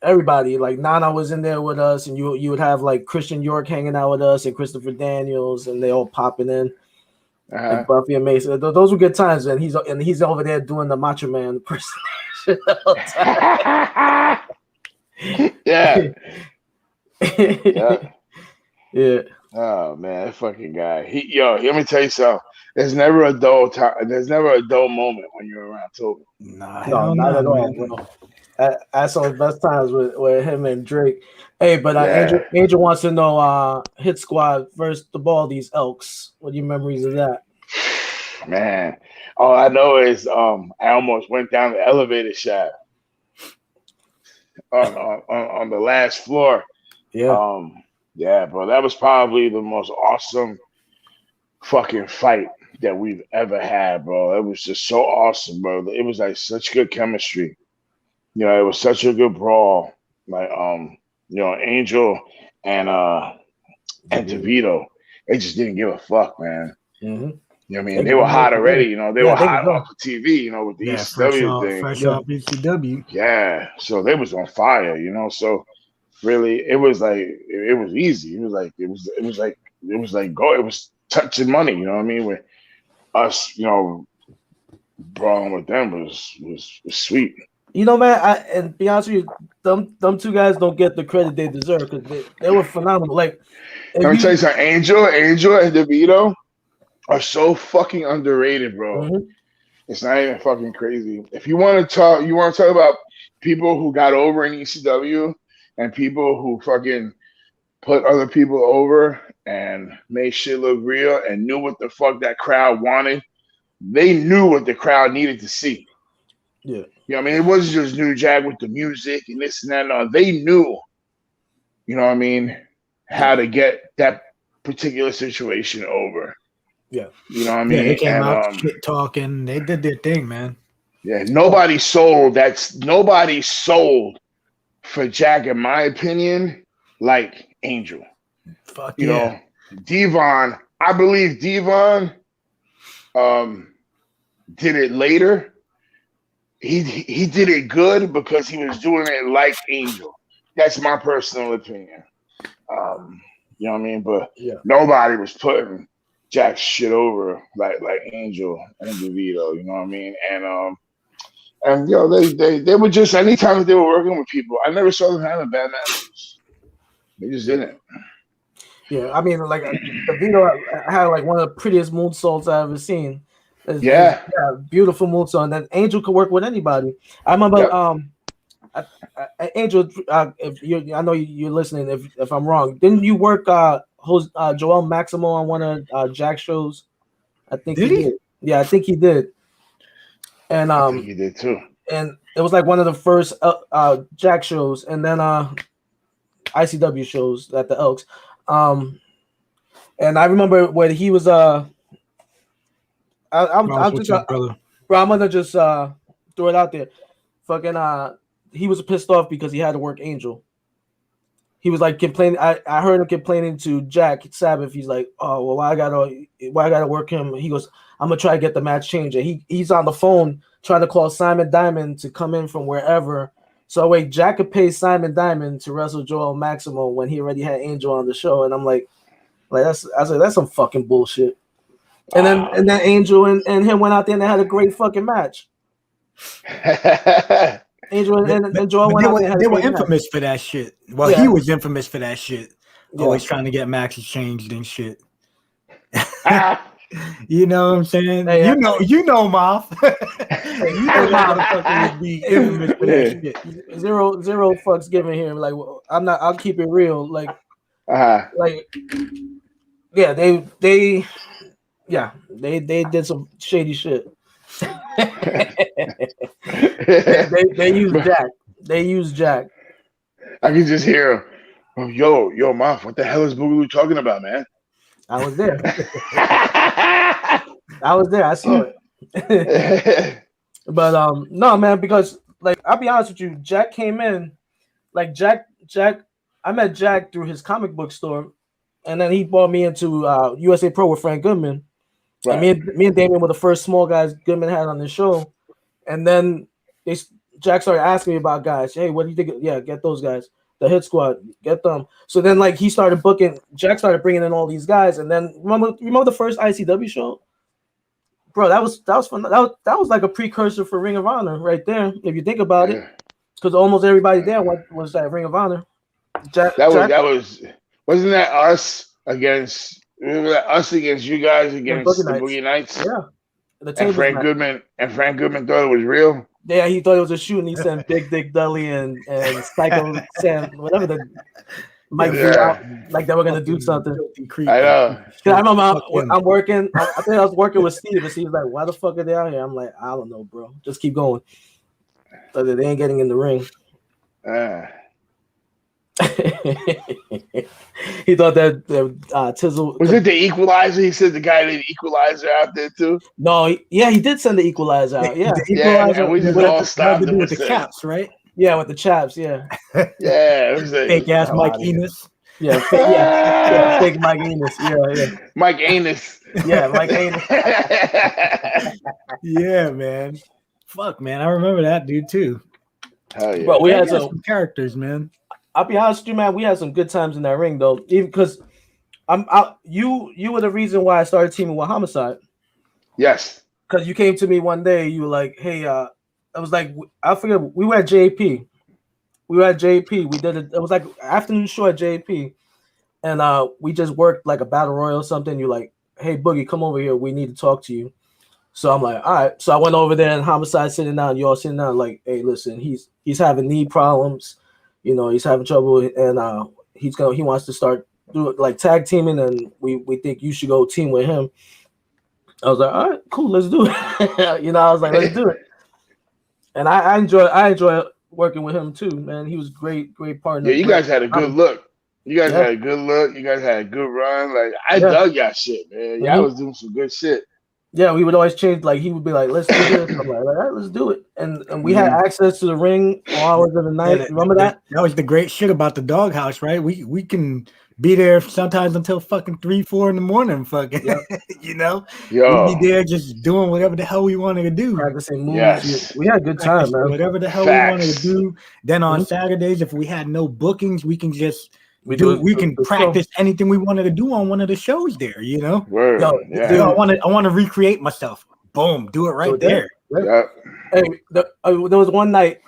Speaker 1: everybody. Like Nana was in there with us, and you would have like Christian York hanging out with us and Christopher Daniels, and they all popping in. Like Buffy and Mason. Those were good times, and he's over there doing the Macho Man impersonation all the time.
Speaker 3: Yeah. Oh man, that fucking guy. Let me tell you something. There's never a dull time. There's never a dull moment when you're around Tobin.
Speaker 1: No, not at all. That's some of the best times with him and Drake. Hey, but Angel wants to know Hit Squad versus the Baldies Elks. What are your memories of that?
Speaker 3: Man, all I know is I almost went down the elevator shaft on the last floor.
Speaker 1: Yeah.
Speaker 3: Yeah, bro. That was probably the most awesome fucking fight that we've ever had, bro. It was just so awesome, bro. It was like such good chemistry. You know, it was such a good brawl. Like, Angel and DeVito, they just didn't give a fuck, man.
Speaker 1: Mm-hmm.
Speaker 3: You know what I mean? They were hot already, they were hot off the TV, with the ECW thing.
Speaker 2: Fresh off ECW.
Speaker 3: Yeah. So they was on fire, So really it was like it was easy. It was touching money, you know what I mean? With us, brawling with them was sweet.
Speaker 1: Man, and be honest with you, them two guys don't get the credit they deserve because they were phenomenal. Like,
Speaker 3: let me tell you something, Angel and DeVito are so fucking underrated, bro.
Speaker 1: Mm-hmm.
Speaker 3: It's not even fucking crazy. If you want to talk about people who got over in ECW and people who fucking put other people over and made shit look real and knew what the fuck that crowd wanted, they knew what the crowd needed to see.
Speaker 1: Yeah.
Speaker 3: You know what I mean? It wasn't just New Jack with the music and this and that. No, they knew, you know what I mean, how to get that particular situation over.
Speaker 1: Yeah.
Speaker 3: You know what I mean?
Speaker 2: They came out shit talking. They did their thing, man.
Speaker 3: Yeah, nobody sold for Jack, in my opinion, like Angel.
Speaker 2: Fuck
Speaker 3: you know, Devon, I believe Devon did it later. He did it good because he was doing it like Angel. That's my personal opinion. You know what I mean? But nobody was putting Jack's shit over like Angel and DeVito, you know what I mean? And they were just, anytime that they were working with people, I never saw them having bad matches. They just didn't.
Speaker 1: Yeah, I mean, like DeVito had like one of the prettiest moonsaults I've ever seen.
Speaker 3: Yeah,
Speaker 1: beautiful moonsault. And then Angel could work with anybody. I remember, Angel. If you, I know you're listening. If I'm wrong, didn't you work Joel Maximo on one of Jack's shows? I think he did. Yeah, I think he did. And
Speaker 3: I think he did too.
Speaker 1: And it was like one of the first Jack shows, and then ICW shows at the Elks. And I remember when he was I'm gonna just throw it out there. fucking he was pissed off because he had to work Angel. He was like complaining. I heard him complaining to Jack Sabbath. He's like, oh well, why I gotta work him? He goes, I'm gonna try to get the match changed. He's on the phone trying to call Simon Diamond to come in from wherever. So wait, Jack could pay Simon Diamond to wrestle Joel Maximo when he already had Angel on the show. And I'm like that's some fucking bullshit. And then Angel and him went out there and they had a great fucking match. Angel and Joel went out there.
Speaker 2: They were infamous for that shit. Well, he was infamous for that shit. Always trying to get matches changed and shit. You know what I'm saying? Hey, you know, Maff. You know that motherfucker would be infamous for that shit.
Speaker 1: Zero fucks given here. Like, I'll keep it real. Like, yeah, they did some shady shit. they used Jack.
Speaker 3: I can just hear him. Yo, Maff, what the hell is Boogaloo talking about, man?
Speaker 1: I was there. I saw it. But no, man, because like I'll be honest with you, Jack came in, like Jack. I met Jack through his comic book store, and then he brought me into USA Pro with Frank Goodman. Right. And me and Damien were the first small guys Goodman had on the show, and then Jack started asking me about guys. Hey, what do you think? Yeah, get those guys. The Hit Squad, get them. So then, like, he started booking. Jack started bringing in all these guys, and then remember the first ICW show, bro? That was fun. That was like a precursor for Ring of Honor right there, if you think about it, because almost everybody there was that Ring of Honor.
Speaker 3: Wasn't that us against? Remember that us against you guys against the Boogie Nights?
Speaker 1: Yeah.
Speaker 3: And Frank Goodman thought it was real.
Speaker 1: Yeah, he thought it was a shoot, and he sent Big Dick Dudley and Psycho Sam, whatever the Mike out, like they were gonna do something.
Speaker 3: I know.
Speaker 1: I remember I'm working. I think I was working with Steve, and Steve's like, "Why the fuck are they out here?" I'm like, "I don't know, bro. Just keep going." So they ain't getting in the ring. He thought that Tizzle
Speaker 3: was it the Equalizer. He said the guy did Equalizer out there too.
Speaker 1: No, he did send the Equalizer out. Yeah,
Speaker 2: the Equalizer. We just all stopped with the caps, right?
Speaker 1: Yeah, with the chaps. Yeah,
Speaker 3: yeah. It was
Speaker 2: fake ass Mike Enos.
Speaker 1: Yeah, fake Mike Enos. Yeah.
Speaker 3: Mike Anus.
Speaker 1: Yeah, Mike Anus.
Speaker 2: Yeah, man. Fuck, man. I remember that dude too.
Speaker 3: Hell yeah.
Speaker 1: But we had some
Speaker 2: characters, man.
Speaker 1: I'll be honest with you, man. We had some good times in that ring, though. Even because you were the reason why I started teaming with Homicide.
Speaker 3: Yes.
Speaker 1: Because you came to me one day, you were like, "Hey, I was like, I forget. We were at JP. We did it. It was like an afternoon show at JP, and we just worked like a battle royal or something. You're like, "Hey, Boogie, come over here. We need to talk to you." So I'm like, "All right." So I went over there, and Homicide sitting down. You all sitting down, like, "Hey, listen, he's having knee problems." You know, he's having trouble, and he wants to start doing like tag teaming, and we think you should go team with him. I was like, all right, cool, let's do it. You know, I was like, let's do it. And I enjoy working with him too, man. He was great partner.
Speaker 3: Yeah, you guys had a good look. You guys had a good look. You guys had a good run. Like I dug y'all shit, man. Y'all was doing some good shit.
Speaker 1: Yeah, we would always change. Like he would be like, "Let's do this." I'm like, "All right, let's do it." And we had access to the ring all hours of the night. Remember that?
Speaker 2: That was the great shit about the Doghouse, right? We can be there sometimes until fucking 3-4 in the morning, fucking. You know, we'd be there just doing whatever the hell we wanted to do.
Speaker 1: Practicing moves. Yes. We had a good time, man.
Speaker 2: Whatever the hell we wanted to do. Then on Saturdays, if we had no bookings, we can just. We can practice anything we wanted to do on one of the shows there, you know. Dude, I want to recreate myself. Boom, do it right there.
Speaker 3: Yeah.
Speaker 1: Hey, there was one night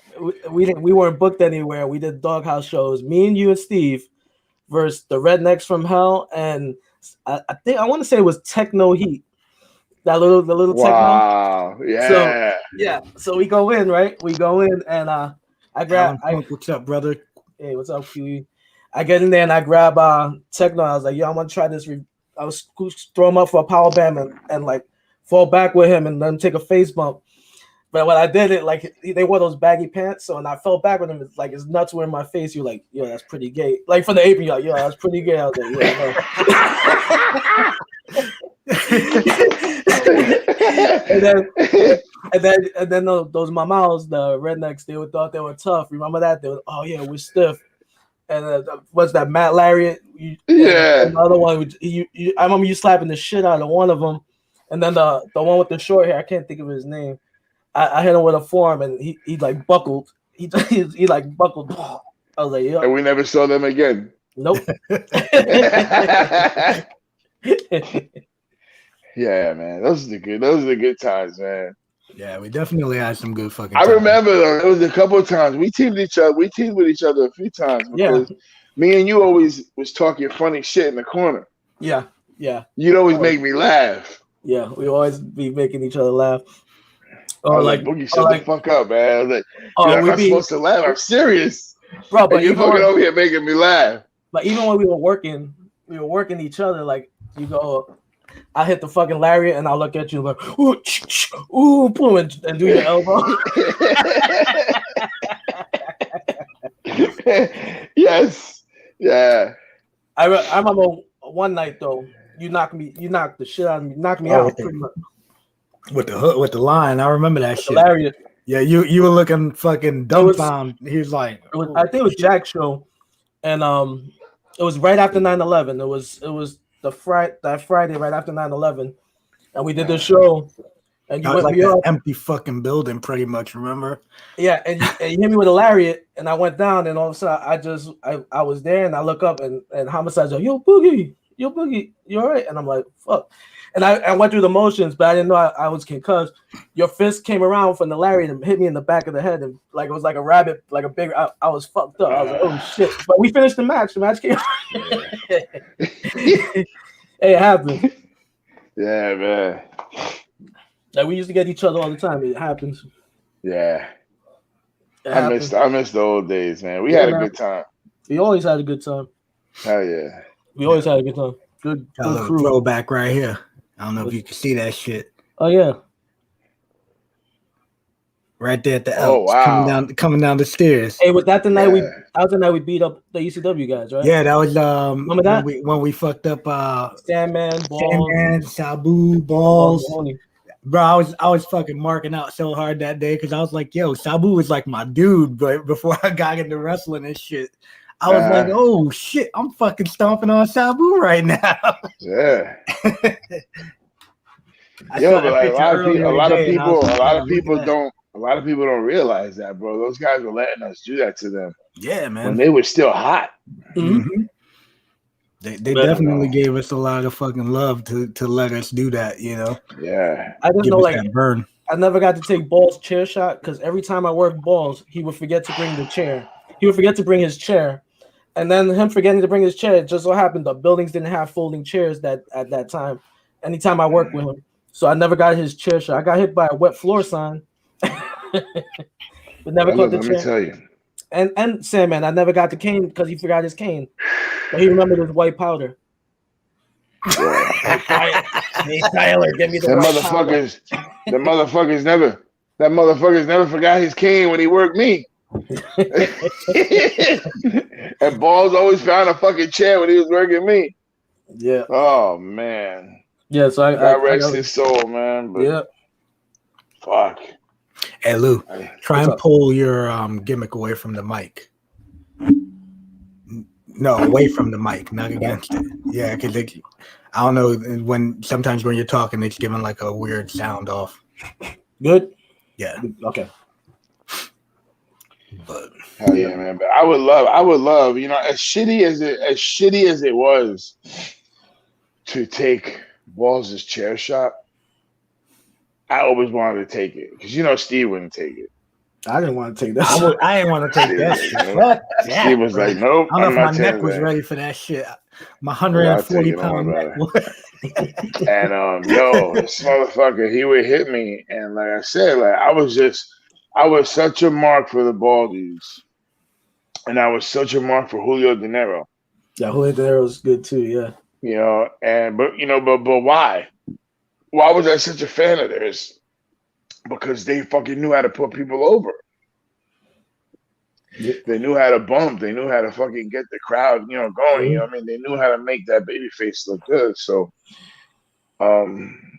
Speaker 1: we weren't booked anywhere. We did Doghouse shows. Me and you and Steve versus the Rednecks from Hell, and I think I want to say it was Techno Heat. The little
Speaker 3: wow.
Speaker 1: Techno. Yeah. So we go in, right? We go in, and I grab.
Speaker 2: What's up, brother?
Speaker 1: Hey, what's up, Huey? I get in there and I grab Techno. I was like, "Yo, I'm gonna try this." I was throw him up for a power bam and like fall back with him and then take a face bump. But when I did it, like they wore those baggy pants, so when I fell back with him, it's like his nuts were in my face. You're like, "Yo, that's pretty gay." Like from the apron, you're like, "Yo, that's pretty gay." I was like, "Yeah." and then those mamaos, the rednecks, they thought they were tough. Remember that? They were, oh yeah, we're stiff. And what's that, Matt Lariat?
Speaker 3: Yeah.
Speaker 1: And the other one, I remember you slapping the shit out of one of them. And then the one with the short hair, I can't think of his name. I hit him with a forearm, and he like buckled. He like buckled. I was like, yeah.
Speaker 3: And we never saw them again.
Speaker 1: Nope.
Speaker 3: Yeah, man. Those are the good times, man.
Speaker 2: Yeah, we definitely had some good fucking
Speaker 3: I
Speaker 2: times.
Speaker 3: remember though, there was a couple of times we teamed with each other a few times because me and you always was talking funny shit in the corner.
Speaker 1: Yeah.
Speaker 3: You'd always make me laugh.
Speaker 1: Yeah, we always be making each other laugh.
Speaker 3: Or like Boogie, shut the fuck up, man. I was like, I'm not supposed to laugh. I'm serious.
Speaker 1: Bro, but
Speaker 3: you're fucking over here making me laugh.
Speaker 1: But even when we were working each other, like you go, I hit the fucking lariat and I'll look at you like, ooh, boom, and do your elbow.
Speaker 3: Yes. Yeah.
Speaker 1: I remember one night though, you knocked the shit out of me, knocked me out pretty much.
Speaker 2: With the hook, with the line, I remember that shit.
Speaker 1: Lariat.
Speaker 2: Yeah, you were looking fucking dumbfounded. He was like,
Speaker 1: I think it was Jack's show, and it was right after 9/11. It was that Friday right after 9/11, and we did the show. And you went
Speaker 2: like an empty fucking building, pretty much. Remember?
Speaker 1: Yeah, and you hit me with a lariat, and I went down, and all of a sudden I was there, and I look up, and Homicide's like, yo Boogie, you all right? And I'm like, fuck. And I went through the motions, but I didn't know I was concussed. Your fist came around from the lariat and hit me in the back of the head, and like it was like a rabbit, like a big. I was fucked up. I was like, oh shit! But we finished the match. The match came. Hey, it happened.
Speaker 3: Yeah, man.
Speaker 1: Like we used to get each other all the time. It happens.
Speaker 3: Yeah. I miss the old days, man. We had a good time.
Speaker 1: We always had a good time.
Speaker 3: Hell yeah.
Speaker 1: We always had a good time. Good crew.
Speaker 2: Throwback right here. I don't know if you can see that shit.
Speaker 1: Oh yeah.
Speaker 2: Right there at the
Speaker 3: Elks,
Speaker 2: wow. coming down the stairs.
Speaker 1: Hey, was that the night that was the night we beat up the ECW guys, right?
Speaker 2: Yeah, that was
Speaker 1: remember that?
Speaker 2: when we fucked up
Speaker 1: Sandman,
Speaker 2: Sabu, Balls. Bro, I was fucking marking out so hard that day because I was like, yo, Sabu was like my dude, but before I got into wrestling and shit, I was like, oh shit, I'm fucking stomping on Sabu right now.
Speaker 3: Yeah. Yo, but like a lot of people don't realize that, bro. Those guys were letting us do that to them.
Speaker 2: Yeah, man.
Speaker 3: When they were still hot.
Speaker 2: Mm-hmm. They definitely gave us a lot of fucking love to let us do that, you know.
Speaker 3: Yeah.
Speaker 1: I just know like
Speaker 2: that burn.
Speaker 1: I never got to take Ball's chair shot because every time I worked Balls, he would forget to bring the chair. He would forget to bring his chair. And then him forgetting to bring his chair, it just so happened the buildings didn't have folding chairs at that time. Anytime I worked with him. So I never got his chair shot. I got hit by a wet floor sign. But never caught the chair.
Speaker 3: Let me tell you.
Speaker 1: And Sandman, I never got the cane because he forgot his cane. But he remembered his white powder. Hey Tyler, give me the motherfuckers never forgot his cane when he worked me. And Balls always found a fucking chair when he was working me. Yeah.
Speaker 3: Oh man.
Speaker 1: Yeah, so
Speaker 3: I rest his soul, man. But
Speaker 1: yeah.
Speaker 3: Fuck.
Speaker 2: Hey Lou, try and pull your gimmick away from the mic. No, away from the mic, not against it. Yeah, because I don't know sometimes when you're talking, it's giving like a weird sound off.
Speaker 1: Good.
Speaker 2: Yeah.
Speaker 1: Okay.
Speaker 3: But hell yeah, man. But I would love, you know, as shitty as it was to take Balls' chair shot, I always wanted to take it because you know Steve wouldn't take it.
Speaker 1: I didn't want to take that.
Speaker 2: I didn't want to take that shit.
Speaker 3: Steve was like, nope.
Speaker 2: I don't know if my neck was ready for that shit. My 140-pound neck.
Speaker 3: And yo, this motherfucker, he would hit me, and like I said, like I was such a mark for the Baldies, and I was such a mark for Julio De Niro.
Speaker 1: Yeah, Julio De Niro was good too. Yeah.
Speaker 3: You know, but why? Why was I such a fan of theirs? Because they fucking knew how to put people over. Yeah. They knew how to bump. They knew how to fucking get the crowd, going. You know what I mean? They knew how to make that baby face look good. So,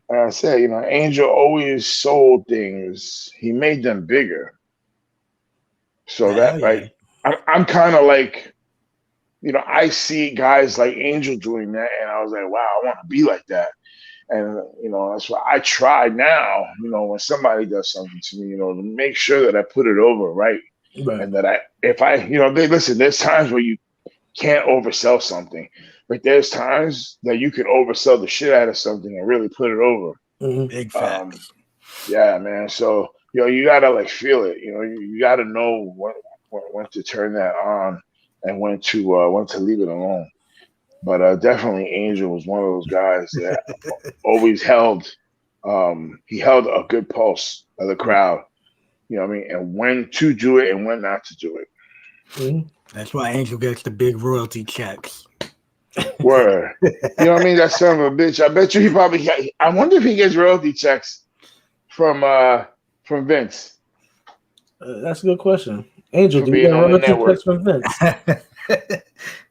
Speaker 3: like I said, you know, Angel always sold things. He made them bigger. So that like I'm kind of like, you know, I see guys like Angel doing that, and I was like, wow, I want to be like that. And you know, that's why I try now, you know, when somebody does something to me, you know, to make sure that I put it over right. And that if I, you know, listen, there's times where you can't oversell something, but there's times that you can oversell the shit out of something and really put it over.
Speaker 2: Big facts.
Speaker 3: Yeah, man. So, you know, you gotta like feel it. You know, you gotta know when to turn that on and when to leave it alone. But definitely Angel was one of those guys that always held he held a good pulse of the crowd. You know what I mean? And when to do it and when not to do it.
Speaker 2: That's why Angel gets the big royalty checks.
Speaker 3: Word. You know what I mean? That son of a bitch. I bet you he probably I wonder if he gets royalty checks from Vince.
Speaker 1: That's a good question. Angel, do you get royalty checks from Vince?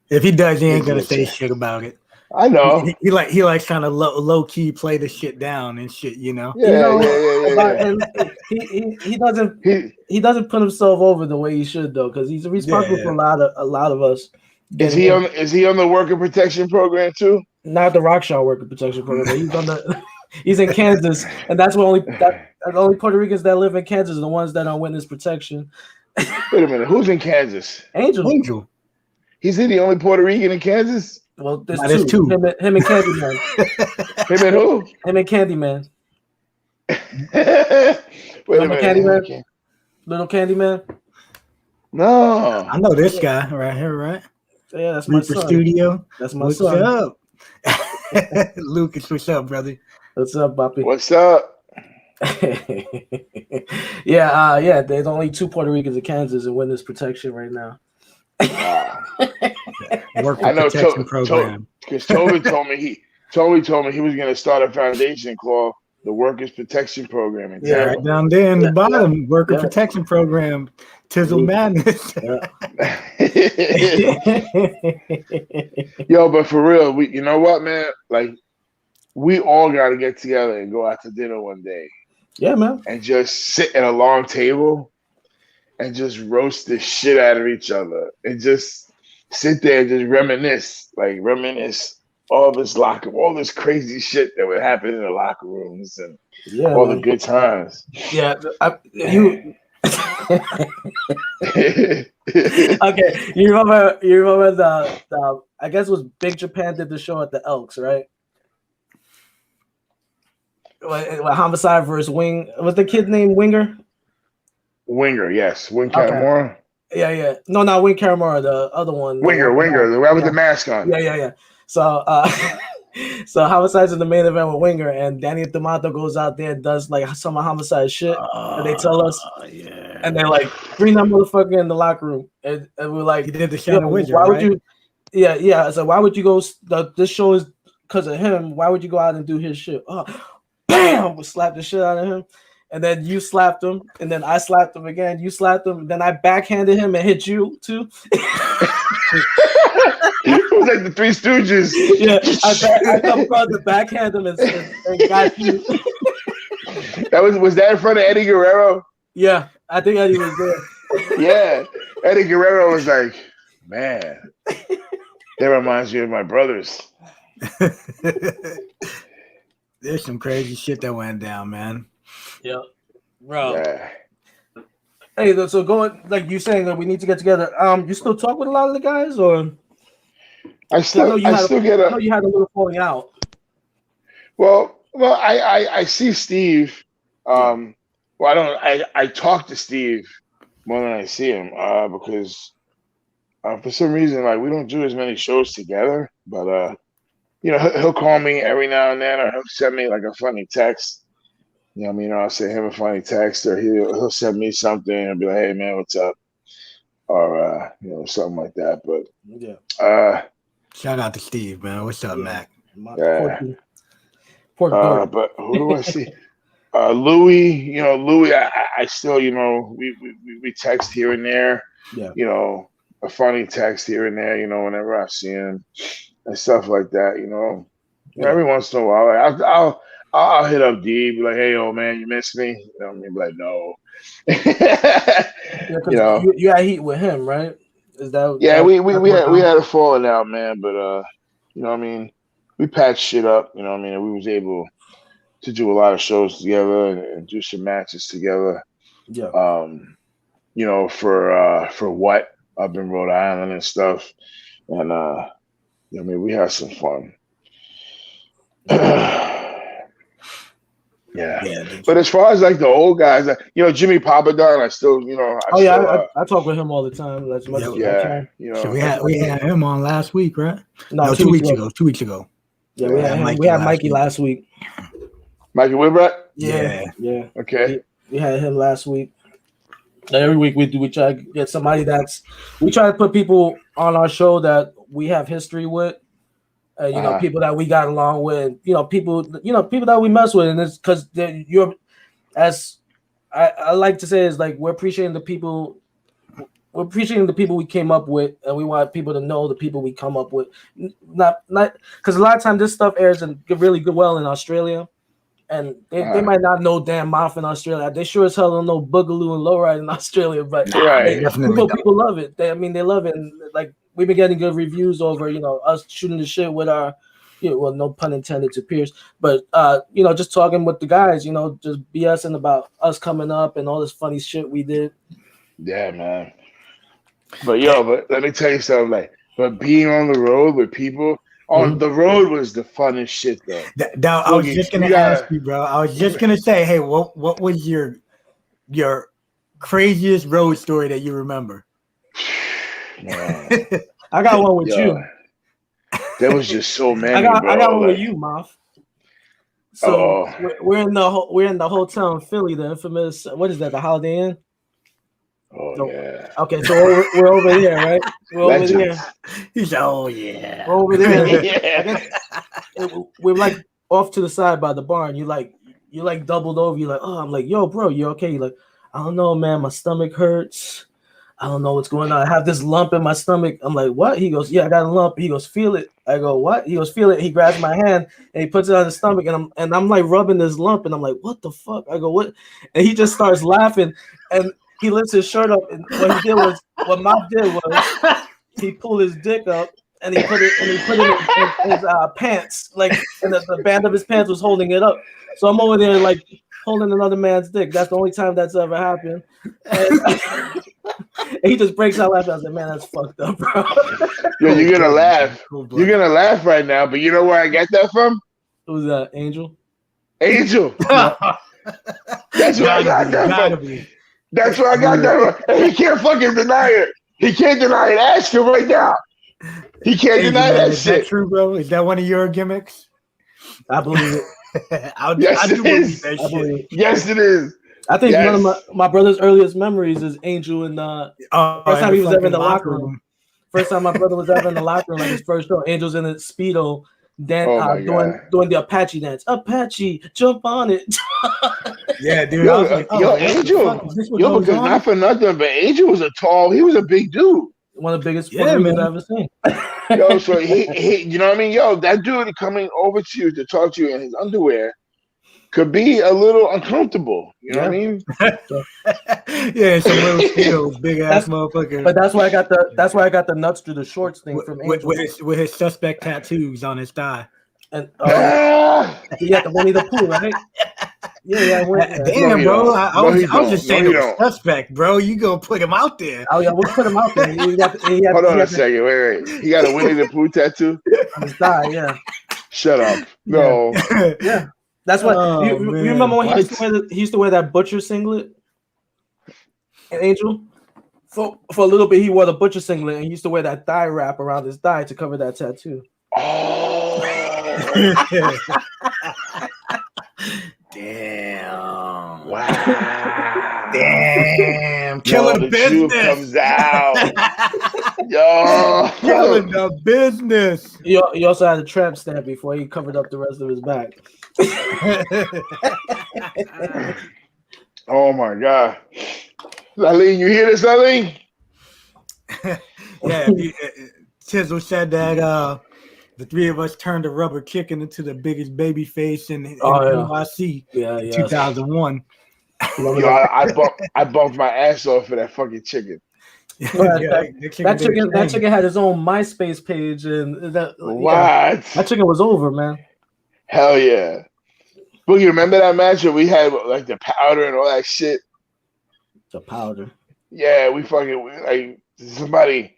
Speaker 2: If he does, he ain't gonna say shit about it.
Speaker 3: I know.
Speaker 2: He likes kind of low key play the shit down and shit, you know.
Speaker 3: Yeah.
Speaker 1: And he doesn't put himself over the way he should though, because he's responsible for a lot of us.
Speaker 3: Is he on the worker protection program too?
Speaker 1: Not the Rockshaw worker protection program. But he's in Kansas, and that's what the only Puerto Ricans that live in Kansas are the ones that are on witness protection.
Speaker 3: Wait a minute, who's in Kansas?
Speaker 1: Angel.
Speaker 3: He's the only Puerto Rican in Kansas?
Speaker 1: Well, there's two. Him and Candyman.
Speaker 3: Him and who?
Speaker 1: Him and Candyman.
Speaker 3: Wait a minute.
Speaker 1: Candyman? Little Candyman?
Speaker 3: No.
Speaker 2: I know this guy right here, right?
Speaker 1: Yeah, that's my
Speaker 2: Lucas
Speaker 1: son.
Speaker 2: Studio.
Speaker 1: That's my
Speaker 2: what's
Speaker 1: son.
Speaker 2: Up? Lucas, what's up, brother?
Speaker 1: What's up, Boppy?
Speaker 3: What's up?
Speaker 1: Yeah, there's only 2 Puerto Ricans in Kansas in witness protection right now.
Speaker 2: Worker protection program.
Speaker 3: Because Toby told me he was going to start a foundation called the Workers Protection Program.
Speaker 2: Right down there in the bottom, Worker Protection Program, Tizzle Madness.
Speaker 3: Yo, but for real, you know what, man? Like, we all got to get together and go out to dinner one day.
Speaker 1: Yeah, man. And
Speaker 3: just sit at a long table and just roast the shit out of each other and just sit there and just reminisce all this crazy shit that would happen in the locker rooms and all the good times.
Speaker 1: Yeah, you. Okay, you remember the I guess it was Big Japan did the show at the Elks, right? Homicide versus Wing. Was the kid named Winger?
Speaker 3: Winger, yes. Wing Katamura.
Speaker 1: Yeah. No, not Wing Katamura, the other one.
Speaker 3: Winger, the guy with the mask on.
Speaker 1: Yeah. So so Homicide's in the main event with Winger, and Danny D'Amato goes out there and does like some of Homicide shit that they tell us. Yeah. And they're like, bring that motherfucker in the locker room. And we're like,
Speaker 2: he did the Shadow Wizard,
Speaker 1: why
Speaker 2: right?
Speaker 1: would you? Yeah. So why would you go? This show is because of him. Why would you go out and do his shit? Bam! We slapped the shit out of him. And then you slapped him, and then I slapped him again. You slapped him, and then I backhanded him and hit you too.
Speaker 3: It was like the Three Stooges.
Speaker 1: Yeah, I come across the backhand him and got you.
Speaker 3: Was that in front of Eddie Guerrero?
Speaker 1: Yeah, I think Eddie was there.
Speaker 3: Yeah, Eddie Guerrero was like, man, that reminds me of my brothers.
Speaker 2: There's some crazy shit that went down, man.
Speaker 1: Yeah, bro.
Speaker 3: Yeah.
Speaker 1: Hey, so going like you saying that we need to get together. You still talk with a lot of the guys, or
Speaker 3: I know you
Speaker 1: had a little falling out.
Speaker 3: Well, I see Steve. I talk to Steve more than I see him because for some reason like we don't do as many shows together. But he'll call me every now and then, or he'll send me like a funny text. You know what I mean? I'll send him a funny text, or he'll send me something and be like, "Hey man, what's up?" Or something like that. But
Speaker 2: shout out to Steve, man. What's up, Mac?
Speaker 3: Yeah. But who do I see? Louis. Louis. I still, we text here and there. Yeah. A funny text here and there. Whenever I see him and stuff like that. Every once in a while, I'll hit up D, be like, hey, old man, you miss me? You know what I mean? Be like, no.
Speaker 1: You know, you had heat with him, right? Is that?
Speaker 3: Yeah, we had a falling out, man. But you know what I mean? We patched shit up. You know what I mean? And we was able to do a lot of shows together and do some matches together.
Speaker 1: Yeah.
Speaker 3: You know, for what up in Rhode Island and stuff, and you know, I mean, we had some fun. Yeah. But as far as like the old guys, you know, Jimmy Papadon, I still, you know,
Speaker 1: I talk with him all the time. As much as I can.
Speaker 3: You know,
Speaker 2: so we had him on last week, right?
Speaker 1: No,
Speaker 2: 2 weeks ago. 2 weeks ago.
Speaker 1: Yeah, we had him. We had Mikey last week.
Speaker 3: Mikey Whitbread?
Speaker 1: Yeah.
Speaker 3: Okay.
Speaker 1: We had him last week. Every week we try to get somebody we try to put people on our show that we have history with. You know, people that we got along with, people that we mess with, and it's because I like to say is like we're appreciating the people we came up with, and we want people to know the people we come up with. Not because a lot of times this stuff airs and really good well in Australia, and they might not know damn Maff in Australia. They sure as hell don't know Boogaloo and LowRyda in Australia, but people love it. They love it, and like. We've been getting good reviews over, us shooting the shit with our, well, no pun intended to Pierce, but, just talking with the guys, just BSing about us coming up and all this funny shit we did.
Speaker 3: Yeah, man. But but let me tell you something, but being on the road with people, on the road was the funnest shit, though.
Speaker 2: I was just going to ask you, bro. I was just going to say, hey, what was your craziest road story that you remember?
Speaker 1: I got one with you.
Speaker 3: There was just so many.
Speaker 1: I got one with you, Maff. So we're in the hotel in Philly, the infamous. What is that? The Holiday Inn.
Speaker 3: Yeah.
Speaker 1: Okay, so we're over there, right? We're over there.
Speaker 2: He's yeah.
Speaker 1: We're over there. We're like off to the side by the barn. You doubled over. You're like, oh, I'm like, yo, bro, you okay? You're like, I don't know, man. My stomach hurts. I don't know what's going on. I have this lump in my stomach. I'm like, what? He goes, yeah, I got a lump. He goes, feel it. I go, what? He goes, feel it. He grabs my hand and he puts it on his stomach, and I'm like rubbing this lump, and I'm like, what the fuck? I go, what? And he just starts laughing, and he lifts his shirt up, and what Maff did was he pulled his dick up and he put it in his pants, like, and the band of his pants was holding it up. So I'm over there like holding another man's dick. That's the only time that's ever happened. And he just breaks out laughing. I was like, man, that's fucked up, bro.
Speaker 3: Yo, you're gonna laugh. You're gonna laugh right now, but you know where I got that from?
Speaker 1: Who's that? Angel?
Speaker 3: Angel. That's where I got that from. That's where I got that from. And he can't fucking deny it. He can't deny it. Ask him right now. He can't deny that
Speaker 2: is
Speaker 3: shit.
Speaker 2: Is that true, bro? Is that one of your gimmicks?
Speaker 1: I believe it.
Speaker 3: Yes, it is. Yes, it is.
Speaker 1: I think one of my brother's earliest memories is Angel and first time he was ever in the locker room. First time my brother was ever in the locker room, like his first show. Angel's in a Speedo doing the Apache dance. Apache, jump on it.
Speaker 2: Yeah, dude.
Speaker 3: Yo, Angel. Because not for nothing, but Angel was he was a big dude.
Speaker 1: One of the biggest I've ever seen.
Speaker 3: Yo, so he, you know what I mean? Yo, that dude coming over to you to talk to you in his underwear could be a little uncomfortable. You know what I mean?
Speaker 2: Yeah, some little Speedos, big ass motherfucker.
Speaker 1: But that's why I got the nuts through the shorts thing from Angel.
Speaker 2: With his suspect tattoos on his thigh.
Speaker 1: And he got the Winnie the Pooh, right? Yeah.
Speaker 2: Damn, bro. I was just saying it was suspect, bro. You gonna put him out there?
Speaker 1: Oh yeah, we'll put him out there.
Speaker 3: Hold on a second. Wait. He got a Winnie the Pooh tattoo
Speaker 1: on his thigh. Yeah.
Speaker 3: Shut up. No.
Speaker 1: Yeah. That's what you remember when he used to wear that butcher singlet? And Angel? For a little bit, he wore the butcher singlet and he used to wear that thigh wrap around his thigh to cover that tattoo.
Speaker 3: Oh.
Speaker 2: Damn.
Speaker 3: Wow.
Speaker 2: Damn. Killing the business.
Speaker 3: Comes out. Yo.
Speaker 2: Killing the business.
Speaker 1: He also had a tramp stamp before he covered up the rest of his back.
Speaker 3: Oh my God. Aline, you hear this, Aline?
Speaker 2: Yeah, Chisel said that The three of us turned a rubber chicken into the biggest baby face in NYC in 2001.
Speaker 3: Yo, I bumped my ass off for that fucking chicken.
Speaker 1: That chicken had his own MySpace page, and that chicken was over, man.
Speaker 3: Hell yeah. But you remember that match where we had like the powder and all that shit?
Speaker 1: The powder.
Speaker 3: Yeah, we like somebody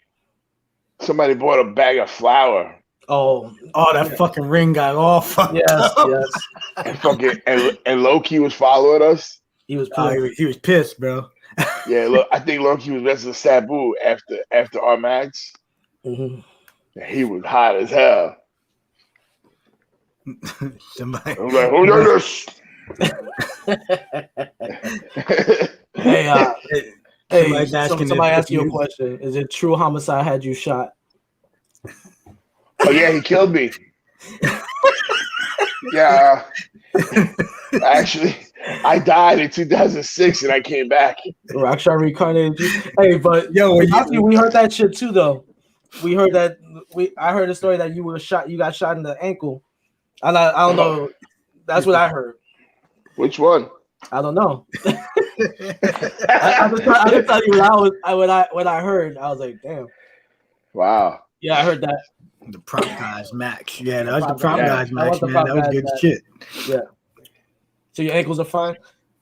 Speaker 3: bought a bag of flour.
Speaker 2: Oh, that fucking ring got all fucked up.
Speaker 3: Yes. And Loki was following us.
Speaker 1: He was pissed.
Speaker 2: He was pissed, bro.
Speaker 3: Yeah, look, I think Loki was wrestling Sabu after our match.
Speaker 1: Mm-hmm.
Speaker 3: He was hot as hell.
Speaker 2: Somebody.
Speaker 3: I'm like, who did this?
Speaker 1: Somebody asked you a question. Is it true homicide had you shot?
Speaker 3: Oh yeah, he killed me. Yeah. Actually, I died in 2006 and I came back.
Speaker 1: Rockstar reincarnated you. Hey, but we heard that shit too, though. I heard a story that you were shot. You got shot in the ankle. I don't know. That's what I heard.
Speaker 3: Which one?
Speaker 1: I don't know. I just tell you what I heard. I was like, damn.
Speaker 3: Wow.
Speaker 1: Yeah, I heard that.
Speaker 2: The prop guys match. Yeah, that was the prop guys match, man. That was good shit.
Speaker 1: Yeah. So your ankles are fine?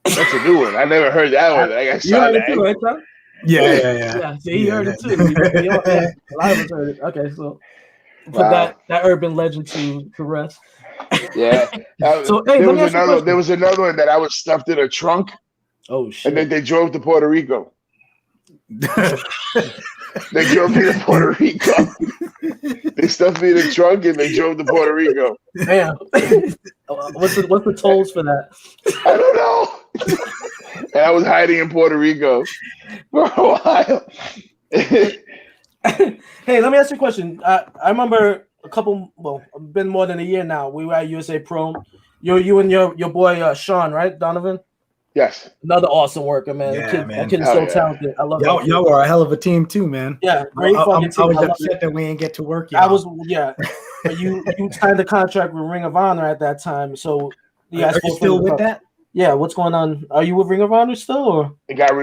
Speaker 3: That's a new one. I never heard that one. I got shot in the ankle.
Speaker 2: Right, Tom? Yeah.
Speaker 1: So he heard it too. A lot of us heard it. Okay, so put that urban legend to rest.
Speaker 3: Yeah. There was another one that I was stuffed in a trunk.
Speaker 1: Oh shit.
Speaker 3: And then they drove to Puerto Rico. They drove me to Puerto Rico. They stuffed me in the trunk and they drove to Puerto Rico.
Speaker 1: Damn. What's the tolls for that?
Speaker 3: I don't know. And I was hiding in Puerto Rico for a while.
Speaker 1: Hey, let me ask you a question. I remember been more than a year now. We were at USA Pro. You and your boy Sean, right, Donovan?
Speaker 3: Yes.
Speaker 1: Another awesome worker, man.
Speaker 2: Yeah,
Speaker 1: that kid is so talented. I love that.
Speaker 2: Y'all were a hell of a team too, man.
Speaker 1: Yeah, great fucking team.
Speaker 2: I was upset that we didn't get to work.
Speaker 1: But you signed a contract with Ring of Honor at that time, so
Speaker 2: are you still with that?
Speaker 1: Yeah, what's going on? Are you with Ring of Honor still, or
Speaker 3: I got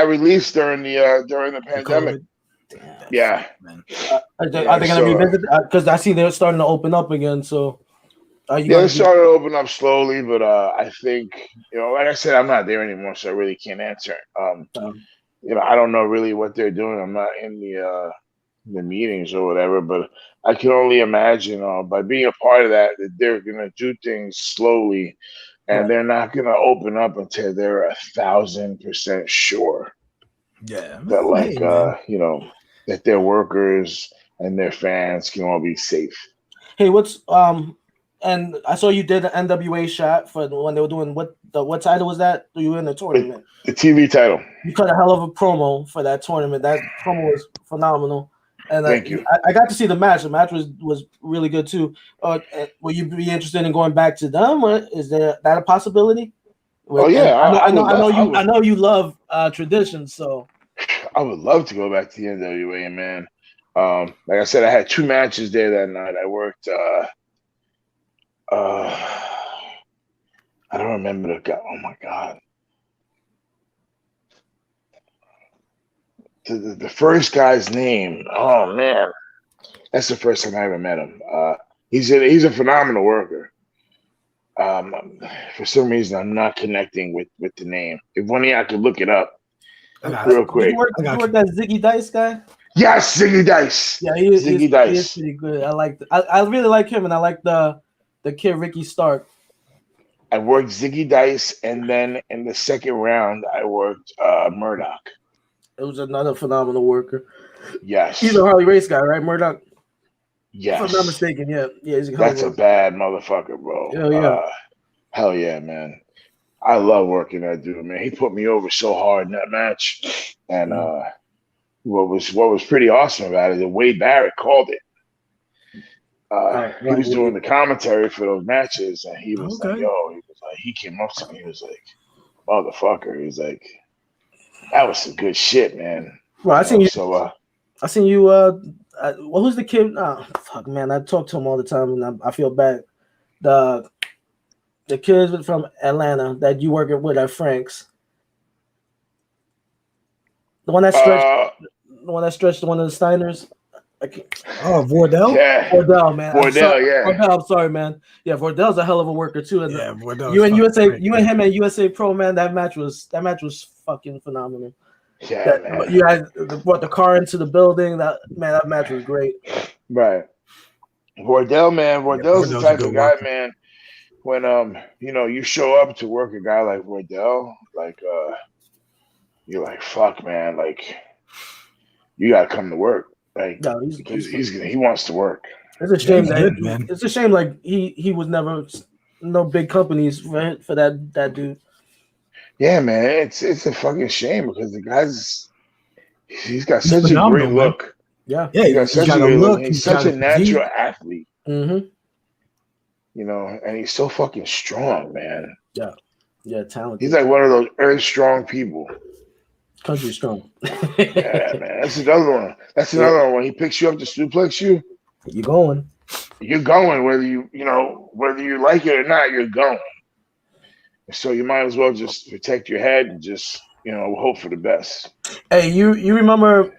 Speaker 3: released during the pandemic.
Speaker 1: Damn.
Speaker 3: Yeah.
Speaker 1: Are they going to revisit? Because I see they're starting to open up again. So,
Speaker 3: they're starting to open up slowly, but I think like I said, I'm not there anymore, so I really can't answer. I don't know really what they're doing. I'm not in the meetings or whatever, but I can only imagine by being a part of that they're going to do things slowly, and they're not going to open up until they're 1,000% sure.
Speaker 2: Yeah,
Speaker 3: that that their workers and their fans can all be safe.
Speaker 1: Hey, and I saw you did an NWA shot for when they were doing what title was that? You were in the tournament.
Speaker 3: The TV title.
Speaker 1: You cut a hell of a promo for that tournament. That promo was phenomenal. And
Speaker 3: thank you.
Speaker 1: I got to see the match. The match was really good too. Will you be interested in going back to them? Is that a possibility? I know you love traditions, so
Speaker 3: I would love to go back to the NWA, man. Like I said, I had 2 matches there that night. I worked. I don't remember the guy. Oh my god, the first guy's name. Oh man, that's the first time I ever met him. He's a phenomenal worker. For some reason, I'm not connecting with the name. If only I could look it up real quick.
Speaker 1: You work that Ziggy Dice guy?
Speaker 3: Yes, Ziggy Dice.
Speaker 1: Yeah, Ziggy Dice. He is pretty good. I really like him, and I like the kid Ricky Stark.
Speaker 3: I worked Ziggy Dice, and then in the second round, I worked Murdoch.
Speaker 1: It was another phenomenal worker.
Speaker 3: Yes.
Speaker 1: He's a Harley Race guy, right, Murdoch?
Speaker 3: Yes.
Speaker 1: If I'm not mistaken, yeah.
Speaker 3: That's a bad motherfucker, bro. Hell yeah, man. I love working that dude, man. He put me over so hard in that match. And what was pretty awesome about it is Wade Barrett called it. He was doing the commentary for those matches, and he was he came up to me, he was like, motherfucker. He was like, that was some good shit, man.
Speaker 1: Well, I seen you well, who's the kid? Oh, fuck, man, I talk to him all the time, and I feel bad. The kid from Atlanta that you working with at Frank's, the one that stretched one of the Steiners.
Speaker 2: Oh, Vordell?
Speaker 3: Yeah.
Speaker 1: Vordell, man.
Speaker 3: Vordell,
Speaker 1: I'm sorry, man. Yeah, Vordell's a hell of a worker too. And
Speaker 2: yeah, Vordell.
Speaker 1: You and him and USA Pro, man. That match was fucking phenomenal.
Speaker 3: Yeah, man.
Speaker 1: You guys brought the car into the building. That match was great.
Speaker 3: Right. Vordell, man. Vordell's the type of guy, man. When you show up to work a guy like Vordell, like you're like, fuck, man, like you gotta come to work. Like, no, he wants to work.
Speaker 1: It's a shame man. It's a shame like he was never no big companies for that dude.
Speaker 3: Yeah, man, it's a fucking shame because the guy's he's got such a great look.
Speaker 1: Yeah,
Speaker 3: he's got such a great look. He's such a natural athlete.
Speaker 1: Mm-hmm.
Speaker 3: And he's so fucking strong, man.
Speaker 1: Yeah, talented.
Speaker 3: He's like one of those earth strong people.
Speaker 1: Country strong.
Speaker 3: Yeah, man. That's another one. That's another one. When he picks you up to suplex you,
Speaker 1: you're going.
Speaker 3: You're going whether whether you like it or not. You're going. So you might as well just protect your head and just hope for the best.
Speaker 1: Hey, you remember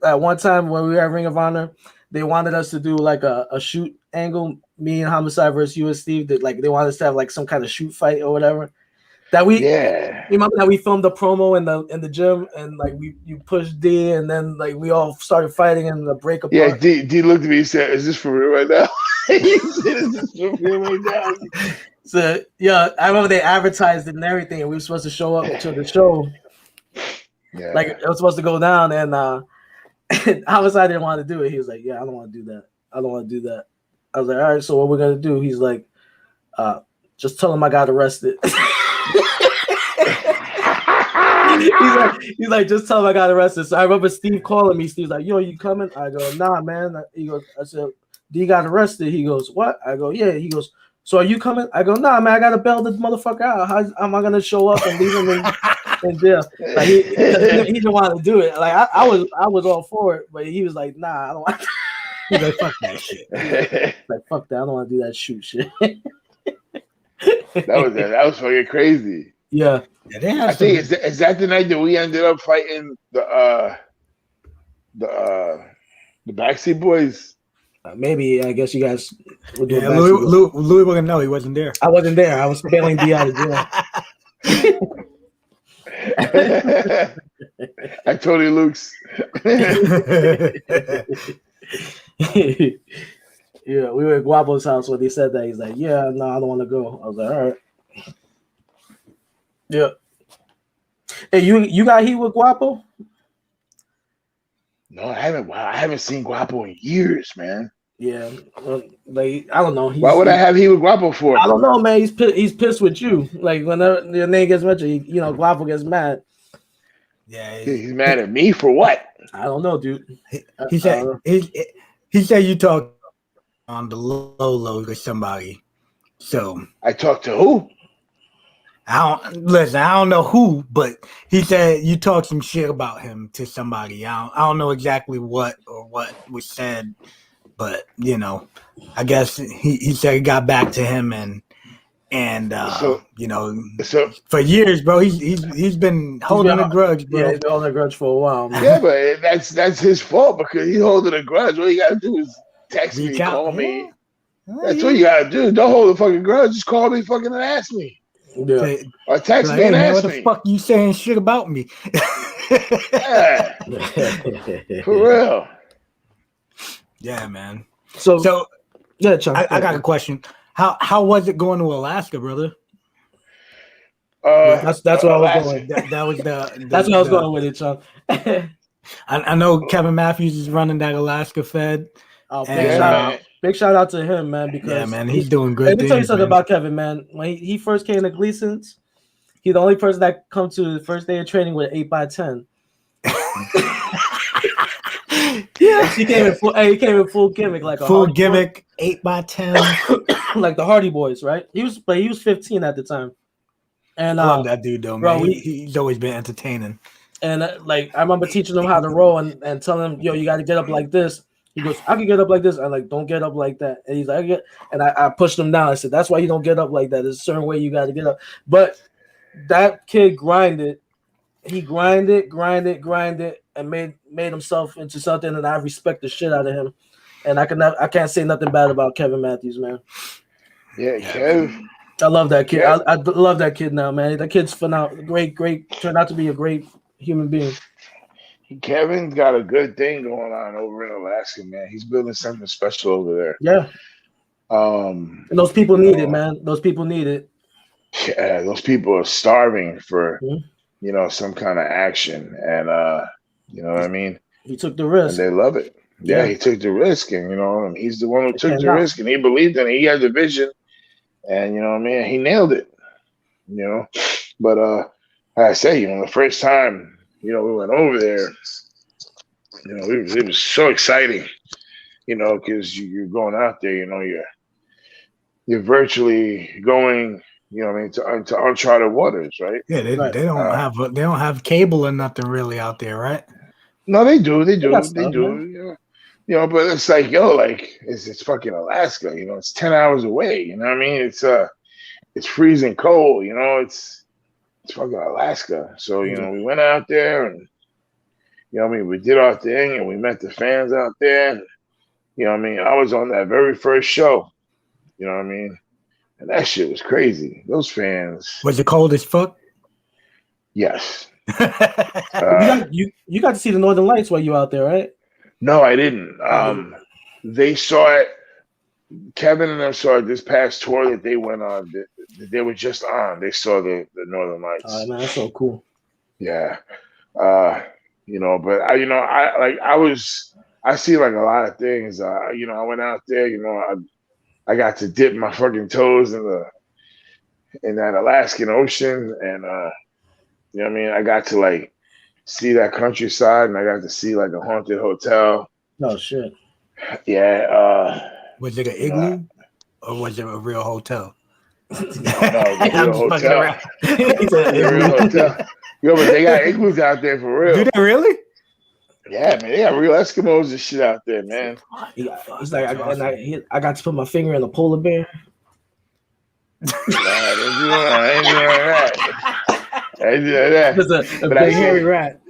Speaker 1: at one time when we were at Ring of Honor, they wanted us to do like a shoot angle, me and Homicide versus you and Steve. They wanted us to have like some kind of shoot fight or whatever. You remember that we filmed the promo in the gym and like you pushed D and then like we all started fighting in the break apart.
Speaker 3: Yeah, D looked at me and said, "Is this for real right now?" He said, "Is this for real right now?"
Speaker 1: So yeah, I remember they advertised it and everything, and we were supposed to show up to the show. Yeah. Like it was supposed to go down, and Homicide didn't want to do it. He was like, "Yeah, I don't want to do that. I don't want to do that." I was like, "All right, so what we're gonna do?" He's like, "Just tell him I got arrested." he's like, just tell him I got arrested. So I remember Steve calling me. Steve's like, "Yo, you coming?" I go, "Nah, man." He goes, I said, "D got arrested." He goes, "What?" I go, "Yeah." He goes, "So are you coming?" I go, "Nah, man, I gotta bail this motherfucker out. How am I gonna show up and leave him in jail?" Like he didn't want to do it. Like I was all for it, but he was like, "Nah, I don't want." He's like, "Fuck that shit." Like, "Fuck that. I don't want to do that shoot shit."
Speaker 3: That was fucking crazy.
Speaker 1: Yeah.
Speaker 3: I think is that the night that we ended up fighting the Backseat Boys?
Speaker 1: Maybe. I guess you guys
Speaker 2: were doing Louis wouldn't know. He wasn't there.
Speaker 1: I wasn't there. I was bailing D out of jail.
Speaker 3: I told you, Luke's.
Speaker 1: Yeah, we were at Guapo's house when he said that. He's like, "Yeah, no, I don't want to go." I was like, "All right." Yeah. Hey, you got heat with Guapo?
Speaker 3: No, I haven't. Wow, I haven't seen Guapo in years, man.
Speaker 1: Yeah, like I don't know.
Speaker 3: Why would I have heat with Guapo for?
Speaker 1: I don't know, man. He's pissed with you. Like whenever your name gets mentioned, Guapo gets mad.
Speaker 2: Yeah,
Speaker 3: he's mad at me for what?
Speaker 1: I don't know, dude.
Speaker 2: He said he said you talked on the low to somebody. So
Speaker 3: I talked to who?
Speaker 2: I don't know who, but he said you talked some shit about him to somebody. I don't know exactly what was said, but I guess he said it got back to him for years, bro. He's been holding a grudge, bro.
Speaker 1: Yeah, he's been holding a grudge for a while, man.
Speaker 3: Yeah, but that's his fault because he's holding a grudge. All you gotta do is text me, call me. That's what you gotta do. Don't hold a fucking grudge. Just call me fucking and ask me.
Speaker 1: Yeah.
Speaker 3: Or text me and ask me.
Speaker 2: What the fuck you saying shit about me?
Speaker 3: Yeah. For real.
Speaker 2: Yeah, man.
Speaker 1: So yeah, Chuck.
Speaker 2: I got a question. How was it going to Alaska, brother?
Speaker 1: That's where I was going.
Speaker 2: That was
Speaker 1: that's where I was going with it, Chuck.
Speaker 2: I know Kevin Matthews is running that Alaska Fed.
Speaker 1: Oh, big shout out to him, man. Because
Speaker 2: he's doing good.
Speaker 1: Let me tell you something about Kevin, man. When he first came to Gleason's, he's the only person that come to the first day of training with an 8x10. Yeah, he came in full gimmick, like a
Speaker 2: full gimmick, 8x10,
Speaker 1: like the Hardy Boys, right? He was 15 at the time. And
Speaker 2: I love that dude, though,
Speaker 1: bro,
Speaker 2: man. He's always been entertaining.
Speaker 1: And I remember teaching him how to roll and telling him, "Yo, you got to get up like this." He goes, I can get up like this. I'm like, don't get up like that. And he's like, I pushed him down. I said, that's why you don't get up like that. There's a certain way you got to get up. But that kid grinded. He grinded, and made himself into something. And I respect the shit out of him. And I can't say nothing bad about Kevin Matthews, man.
Speaker 3: Yeah, Kev.
Speaker 1: I love that kid.
Speaker 3: Yeah.
Speaker 1: I love that kid now, man. That kid's phenomenal. Great. Turned out to be a great human being.
Speaker 3: Kevin's got a good thing going on over in Alaska, man. He's building something special over there.
Speaker 1: Yeah. And those people need it, man. Those people need it.
Speaker 3: Yeah, those people are starving for, some kind of action. And, you know what I mean?
Speaker 1: He took the risk.
Speaker 3: And they love it. Yeah, he took the risk. And, he's the one who took the risk. And he believed in it. He had the vision. And, he nailed it. But, like I say, the first time, we went over there, it was so exciting, because you're going out there, you're virtually going, to uncharted waters, right?
Speaker 2: Yeah, they don't have cable or nothing really out there, right?
Speaker 3: No, they do. But it's like, it's fucking Alaska, it's 10 hours away, you know what I mean? It's freezing cold, it's fucking Alaska. So, we went out there and, we did our thing and we met the fans out there. And, I was on that very first show, and that shit was crazy. Those fans.
Speaker 2: Was it cold as fuck?
Speaker 3: Yes.
Speaker 1: You got to see the Northern Lights while you were out there, right?
Speaker 3: No, I didn't. They saw it. Kevin and them saw it this past tour that they went on. They were just on. They saw the Northern Lights.
Speaker 1: Oh, man, that's so cool.
Speaker 3: Yeah. But I see like a lot of things. I went out there, I got to dip my fucking toes in that Alaskan Ocean, and I got to like see that countryside, and I got to see like a haunted hotel.
Speaker 1: Oh shit.
Speaker 3: Yeah.
Speaker 2: Was it an igloo or was it a real hotel?
Speaker 3: No, the real hotel. The real hotel. Yo, but they got igloos out there for real.
Speaker 2: Do they really?
Speaker 3: Yeah, man, they got real Eskimos and shit out there, man.
Speaker 1: It's like I got to put my finger in a polar bear.
Speaker 3: I ain't doing that.
Speaker 1: It's a big hairy rat.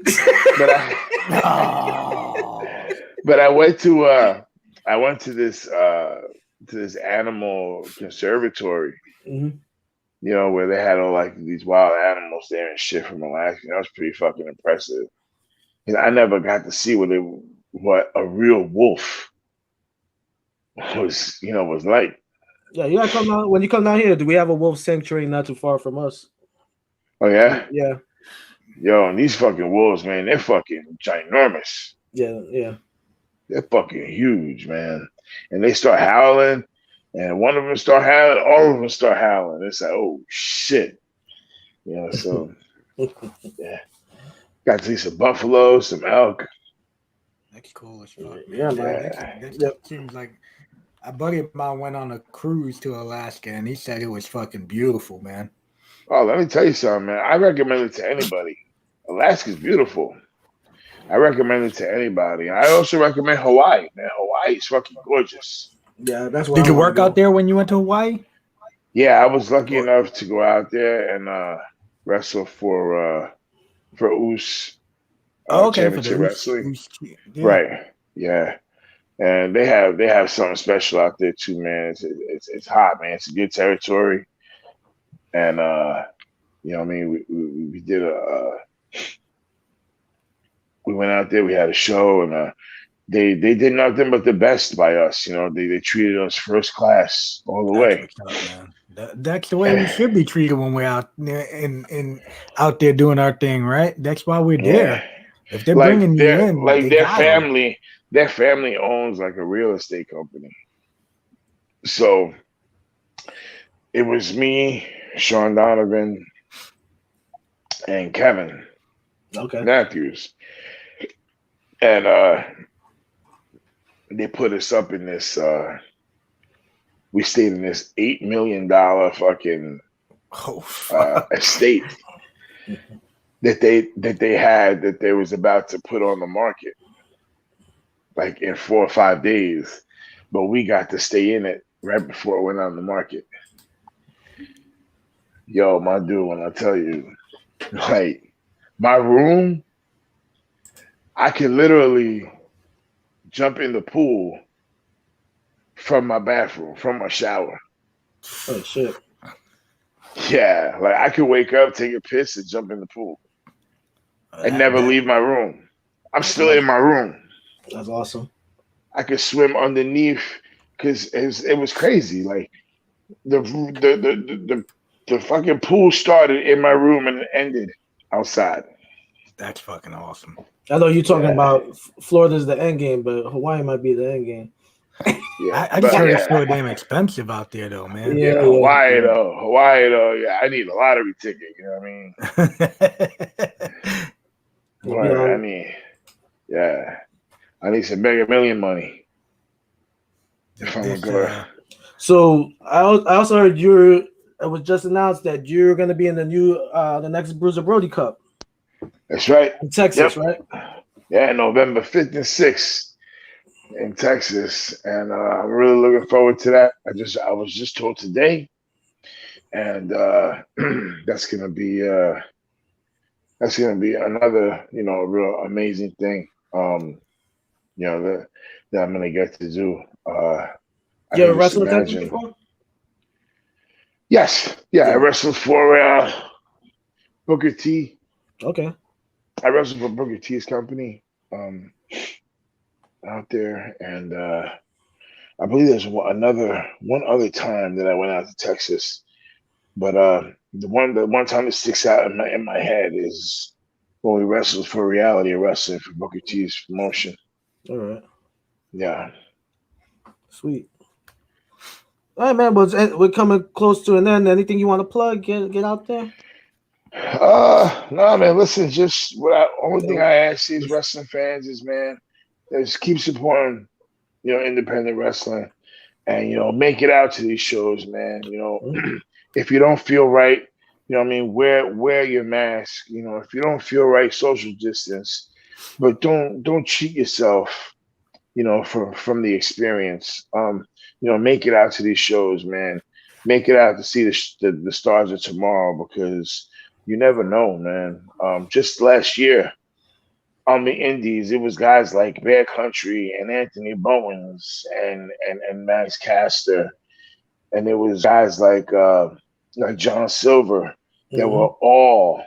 Speaker 3: But I went to this animal conservatory, where they had all like these wild animals there and shit from Alaska. That was pretty fucking impressive. And I never got to see what a real wolf was like.
Speaker 1: Yeah, you gotta come down. When you come down here, do we have a wolf sanctuary not too far from us?
Speaker 3: Oh yeah?
Speaker 1: Yeah.
Speaker 3: Yo, and these fucking wolves, man, they're fucking ginormous.
Speaker 1: Yeah.
Speaker 3: They're fucking huge, man. And they start howling, and one of them start howling, all of them start howling. It's like, oh shit. So yeah. Got to see some buffalo, some elk.
Speaker 2: That's cool as fuck.
Speaker 1: Yeah, man.
Speaker 2: That seems like a buddy of mine went on a cruise to Alaska, and he said it was fucking beautiful, man.
Speaker 3: Oh, let me tell you something, man. I recommend it to anybody. Alaska's beautiful. I recommend it to anybody. I also recommend Hawaii, man. Hawaii is fucking gorgeous.
Speaker 1: Yeah, that's what.
Speaker 2: Did you work out there when you went to Hawaii?
Speaker 3: Yeah, I was lucky enough to go out there and wrestle for US. Championship wrestling. Yeah. Right. Yeah. And they have something special out there too, man. It's hot, man. It's a good territory. And we did we went out there, we had a show, and they did nothing but the best by us. They treated us first class all the way.
Speaker 2: That's the way we should be treated when we're out there and out there doing our thing, right? That's why we're there. If they're bringing you in,
Speaker 3: like their family owns like a real estate company. So it was me, Sean Donovan, and Kevin Matthews, and they put us up in this. We stayed in this $8 million fucking estate that they had that they was about to put on the market. like in 4 or 5 days, but we got to stay in it right before it went on the market. Yo, my dude, when I tell you, like my room, I can literally jump in the pool from my bathroom, from my shower.
Speaker 1: Oh shit.
Speaker 3: Yeah, like I could wake up, take a piss, and jump in the pool and never leave my room. I'm still in my room.
Speaker 1: That's awesome.
Speaker 3: I could swim underneath because it was crazy. Like the fucking pool started in my room and it ended outside.
Speaker 2: That's fucking awesome.
Speaker 1: I know you're talking about Florida's the end game, but Hawaii might be the end game.
Speaker 3: Yeah,
Speaker 2: I just heard it's so damn expensive out there, though, man.
Speaker 3: Yeah, Hawaii though. Yeah, I need a lottery ticket. You know what I mean? Yeah, I need some Mega Million money. If I'm gonna.
Speaker 1: So I also heard it was just announced that you're going to be in the next Bruiser Brody Cup.
Speaker 3: That's right.
Speaker 1: In Texas, right?
Speaker 3: Yeah, November 5th and 6th in Texas, and I'm really looking forward to that. I was just told today, and that's gonna be another real amazing thing. That I'm gonna get to do.
Speaker 1: You ever wrestled in Texas before?
Speaker 3: Yes. Yeah, I wrestled for Booker T.
Speaker 1: Okay.
Speaker 3: I wrestled for Booker T's company out there, and I believe there's one other time that I went out to Texas, but the one time that sticks out in my head is when we wrestled for Reality Wrestling for Booker T's promotion.
Speaker 1: All right.
Speaker 3: Yeah.
Speaker 1: Sweet. All right, man. But we're coming close to an end. Anything you want to plug? Get out there.
Speaker 3: No, man. Listen, only thing I ask these wrestling fans is, man, just keep supporting, independent wrestling, and make it out to these shows, man. If you don't feel right, wear your mask. If you don't feel right, social distance, but don't cheat yourself. From the experience. Make it out to these shows, man. Make it out to see the stars of tomorrow, because you never know, man. Just last year on the Indies, it was guys like Bear Country and Anthony Bowens and Max Caster, and it was guys like John Silver that were all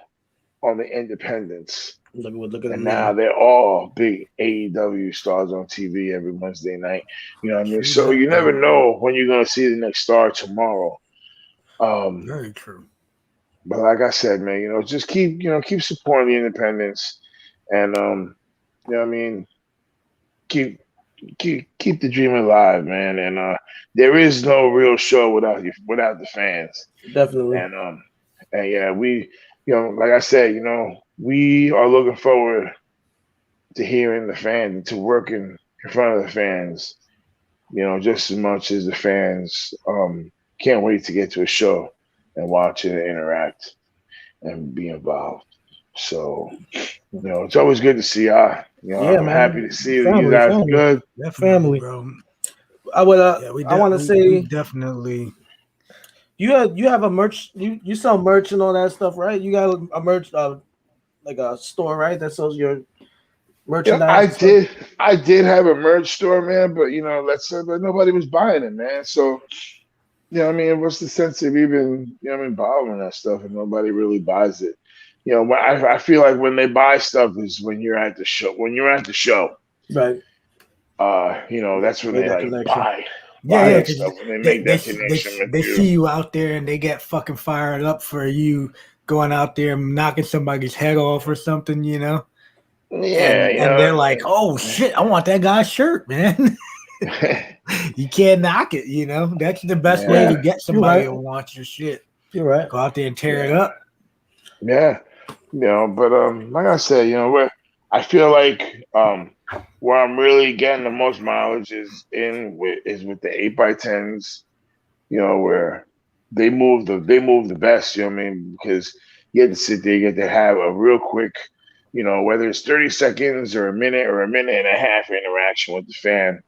Speaker 3: on the independents. And now they're all big AEW stars on TV every Wednesday night. You know what I mean? So you never know when you're gonna see the next star tomorrow.
Speaker 2: Very true.
Speaker 3: But like I said, man, just keep supporting the independents, and keep the dream alive, man. And there is no real show without the fans.
Speaker 1: Definitely.
Speaker 3: And yeah, we, like I said, we are looking forward to hearing the fans and to working in front of the fans, just as much as the fans can't wait to get to a show and watch it and interact and be involved. So, it's always good to see y'all. I'm happy to see that you guys are good.
Speaker 1: Family, bro. I want to say
Speaker 2: definitely.
Speaker 1: You have a merch. You sell merch and all that stuff, right? You got a merch like a store, right? That sells your merchandise.
Speaker 3: Yeah, I did have a merch store, man, but but nobody was buying it, man. So, what's the sense of even bothering that stuff if nobody really buys it? I feel like when they buy stuff is when you're at the show. When you're at the show,
Speaker 1: right?
Speaker 3: That's when they like buy.
Speaker 2: Yeah,
Speaker 3: stuff when they make that connection with
Speaker 2: they
Speaker 3: you.
Speaker 2: see you out there and they get fucking fired up for you going out there and knocking somebody's head off or something,
Speaker 3: Yeah,
Speaker 2: and they're like, "Oh shit, I want that guy's shirt, man." You can't knock it, That's the best way to get somebody to want your shit.
Speaker 1: You're right.
Speaker 2: Go out there and tear it up.
Speaker 3: Yeah, but like I said, I feel like where I'm really getting the most mileage is with the 8x10s, where they move the best, because you get to sit there, you get to have a real quick, you know, whether it's 30 seconds or a minute and a half interaction with the fan,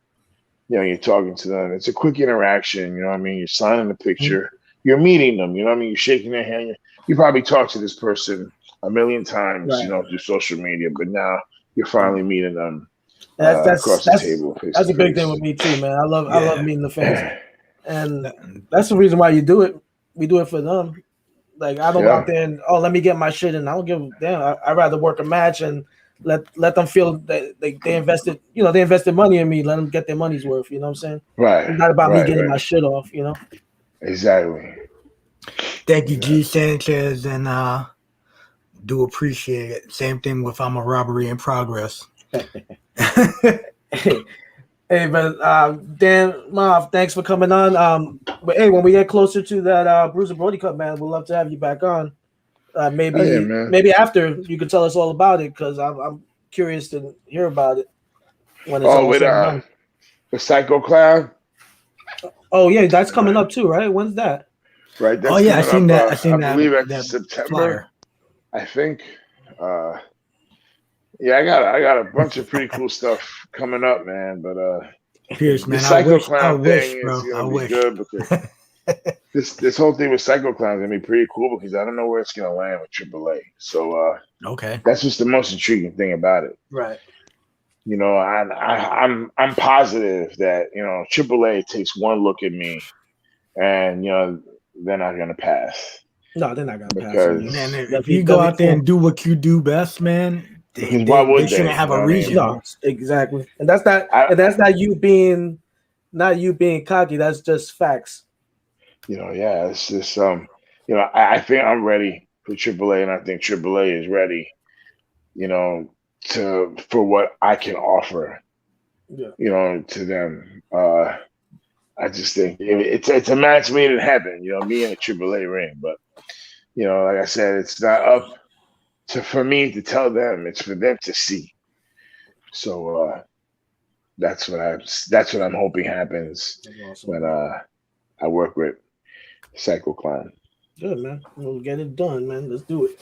Speaker 3: you know, you're talking to them. It's a quick interaction, you know what I mean? You're signing the picture, you're meeting them, you know what I mean? You're shaking their hand. You probably talked to this person a million times, you know, through social media, but now you're finally meeting them across the table.
Speaker 1: That's a big thing with me too, man. I love meeting the fans, and that's the reason why you do it. We do it for them. Like I don't go out there and let me get my shit, and I don't give a damn. I'd rather work a match and let them feel that they invested, you know, they invested money in me. Let them get their money's worth. You know what I'm saying?
Speaker 3: Right.
Speaker 1: It's not about me getting my shit off. You know.
Speaker 3: Exactly.
Speaker 2: Thank you, G Sanchez, and do appreciate it. Same thing with I'm a robbery in progress.
Speaker 1: Hey, but Dan, Maff, thanks for coming on. But hey, when we get closer to that Bruiser Brody Cup, man, we'd love to have you back on. Maybe after you could tell us all about it, because I'm curious to hear about it when it's all said and done.
Speaker 3: The Psycho Clown.
Speaker 1: Oh yeah, that's coming up too, right? When's that?
Speaker 3: Right. That's
Speaker 2: I seen that. I seen that.
Speaker 3: I believe that's September. Flyer. I think. Yeah, I got a bunch of pretty cool stuff coming up, man. But
Speaker 2: Pierce, man,
Speaker 3: the Psycho Clown
Speaker 2: thing
Speaker 3: is gonna be good because this whole thing with Psycho Clown is gonna be pretty cool because I don't know where it's gonna land with AAA. So that's just the most intriguing thing about it.
Speaker 1: Right.
Speaker 3: You know, I'm positive that, you know, AAA takes one look at me, and you know they're not gonna pass.
Speaker 1: No, they're not gonna pass.
Speaker 2: Man, if you go out there and do what you do best, man. They shouldn't have a reason.
Speaker 1: No, exactly, and that's not you being cocky. That's just facts.
Speaker 3: You know, yeah, it's just you know, I think I'm ready for AAA, and I think AAA is ready. You know, for what I can offer. Yeah. You know, to them. I just think it's a match made in heaven. You know, me in a AAA ring, but you know, like I said, it's not up for me to tell them, it's for them to see. So that's what I'm hoping happens when I work with Psycho Clown.
Speaker 1: Good, man. We'll get it done, man. Let's do it.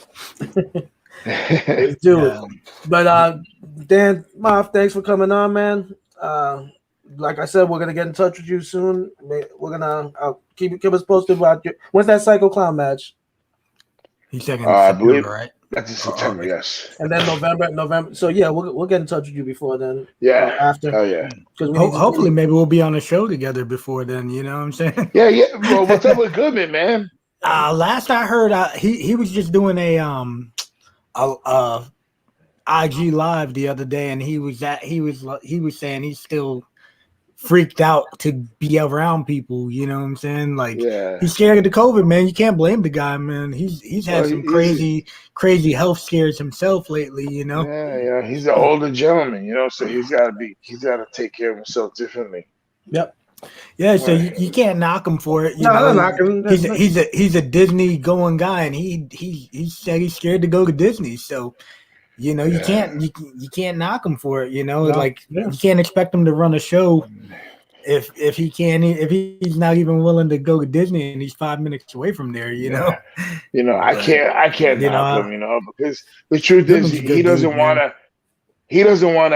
Speaker 1: Let's do it. But Dan, Maff, thanks for coming on, man. Like I said, we're gonna get in touch with you soon. We're gonna keep us posted about when's that Psycho Clown match?
Speaker 2: He's taking I believe, right?
Speaker 3: That's in September, yes.
Speaker 1: And then November. So yeah, we'll get in touch with you before then.
Speaker 3: Yeah.
Speaker 1: After.
Speaker 3: Oh yeah.
Speaker 2: Hopefully, maybe we'll be on a show together before then. You know what I'm saying?
Speaker 3: Yeah. Well, what's up with Goodman, man?
Speaker 2: Last I heard, he was just doing a IG live the other day, and he was saying he's still freaked out to be around people, you know what I'm saying? Like, he's scared of the COVID, man. You can't blame the guy, man. He's had some crazy health scares himself lately, you know.
Speaker 3: Yeah, he's an older gentleman, you know, so he's got to take care of himself differently.
Speaker 1: Yep.
Speaker 2: Yeah, so you can't knock him for it. You know?
Speaker 1: I don't knock him.
Speaker 2: He's a Disney going guy, and he said he's scared to go to Disney, so. You know, you can't knock him for it. You know, you can't expect him to run a show if he's not even willing to go to Disney and he's 5 minutes away from there. You know,
Speaker 3: I can't knock him. You know, because the truth is he doesn't want to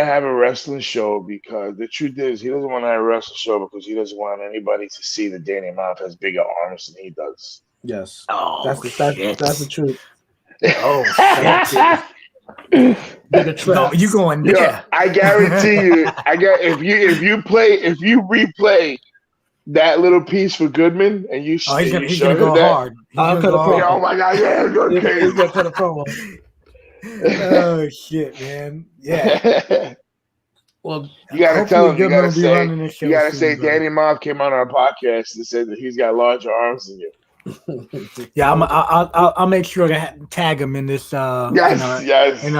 Speaker 3: have a wrestling show because the truth is he doesn't want to have a wrestling show because he doesn't want anybody to see that Danny Maff has bigger arms than he does.
Speaker 1: Yes, that's the truth.
Speaker 2: Oh shit. No, you going there?
Speaker 3: Yeah, I guarantee you. If you replay that little piece for Goodman and you
Speaker 2: he's gonna go hard.
Speaker 3: Oh my god, yeah,
Speaker 1: he's gonna put a promo.
Speaker 2: Oh shit, man. Yeah.
Speaker 1: Well,
Speaker 3: you gotta tell him. You gotta say Danny Maff came on our podcast and said that he's got larger arms than you.
Speaker 2: Yeah, I'll make sure to tag him in this in our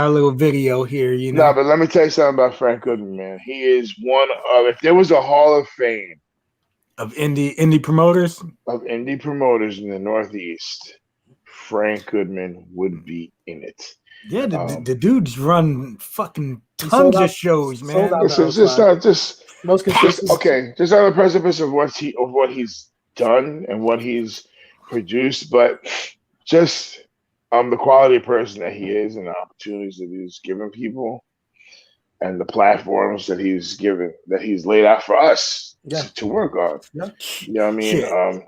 Speaker 2: little video here. You know,
Speaker 3: no, but let me tell you something about Frank Goodman, man. He is one of, if there was a Hall of Fame
Speaker 2: of indie promoters
Speaker 3: in the Northeast, Frank Goodman would be in it.
Speaker 2: Yeah, the dude's run fucking tons of shows, man.
Speaker 3: Just on the precipice of what he's done and what he's produced, but just the quality of person that he is and the opportunities that he's given people and the platforms that he's given, that he's laid out for us to work on.
Speaker 1: Yeah.
Speaker 3: You know what I mean?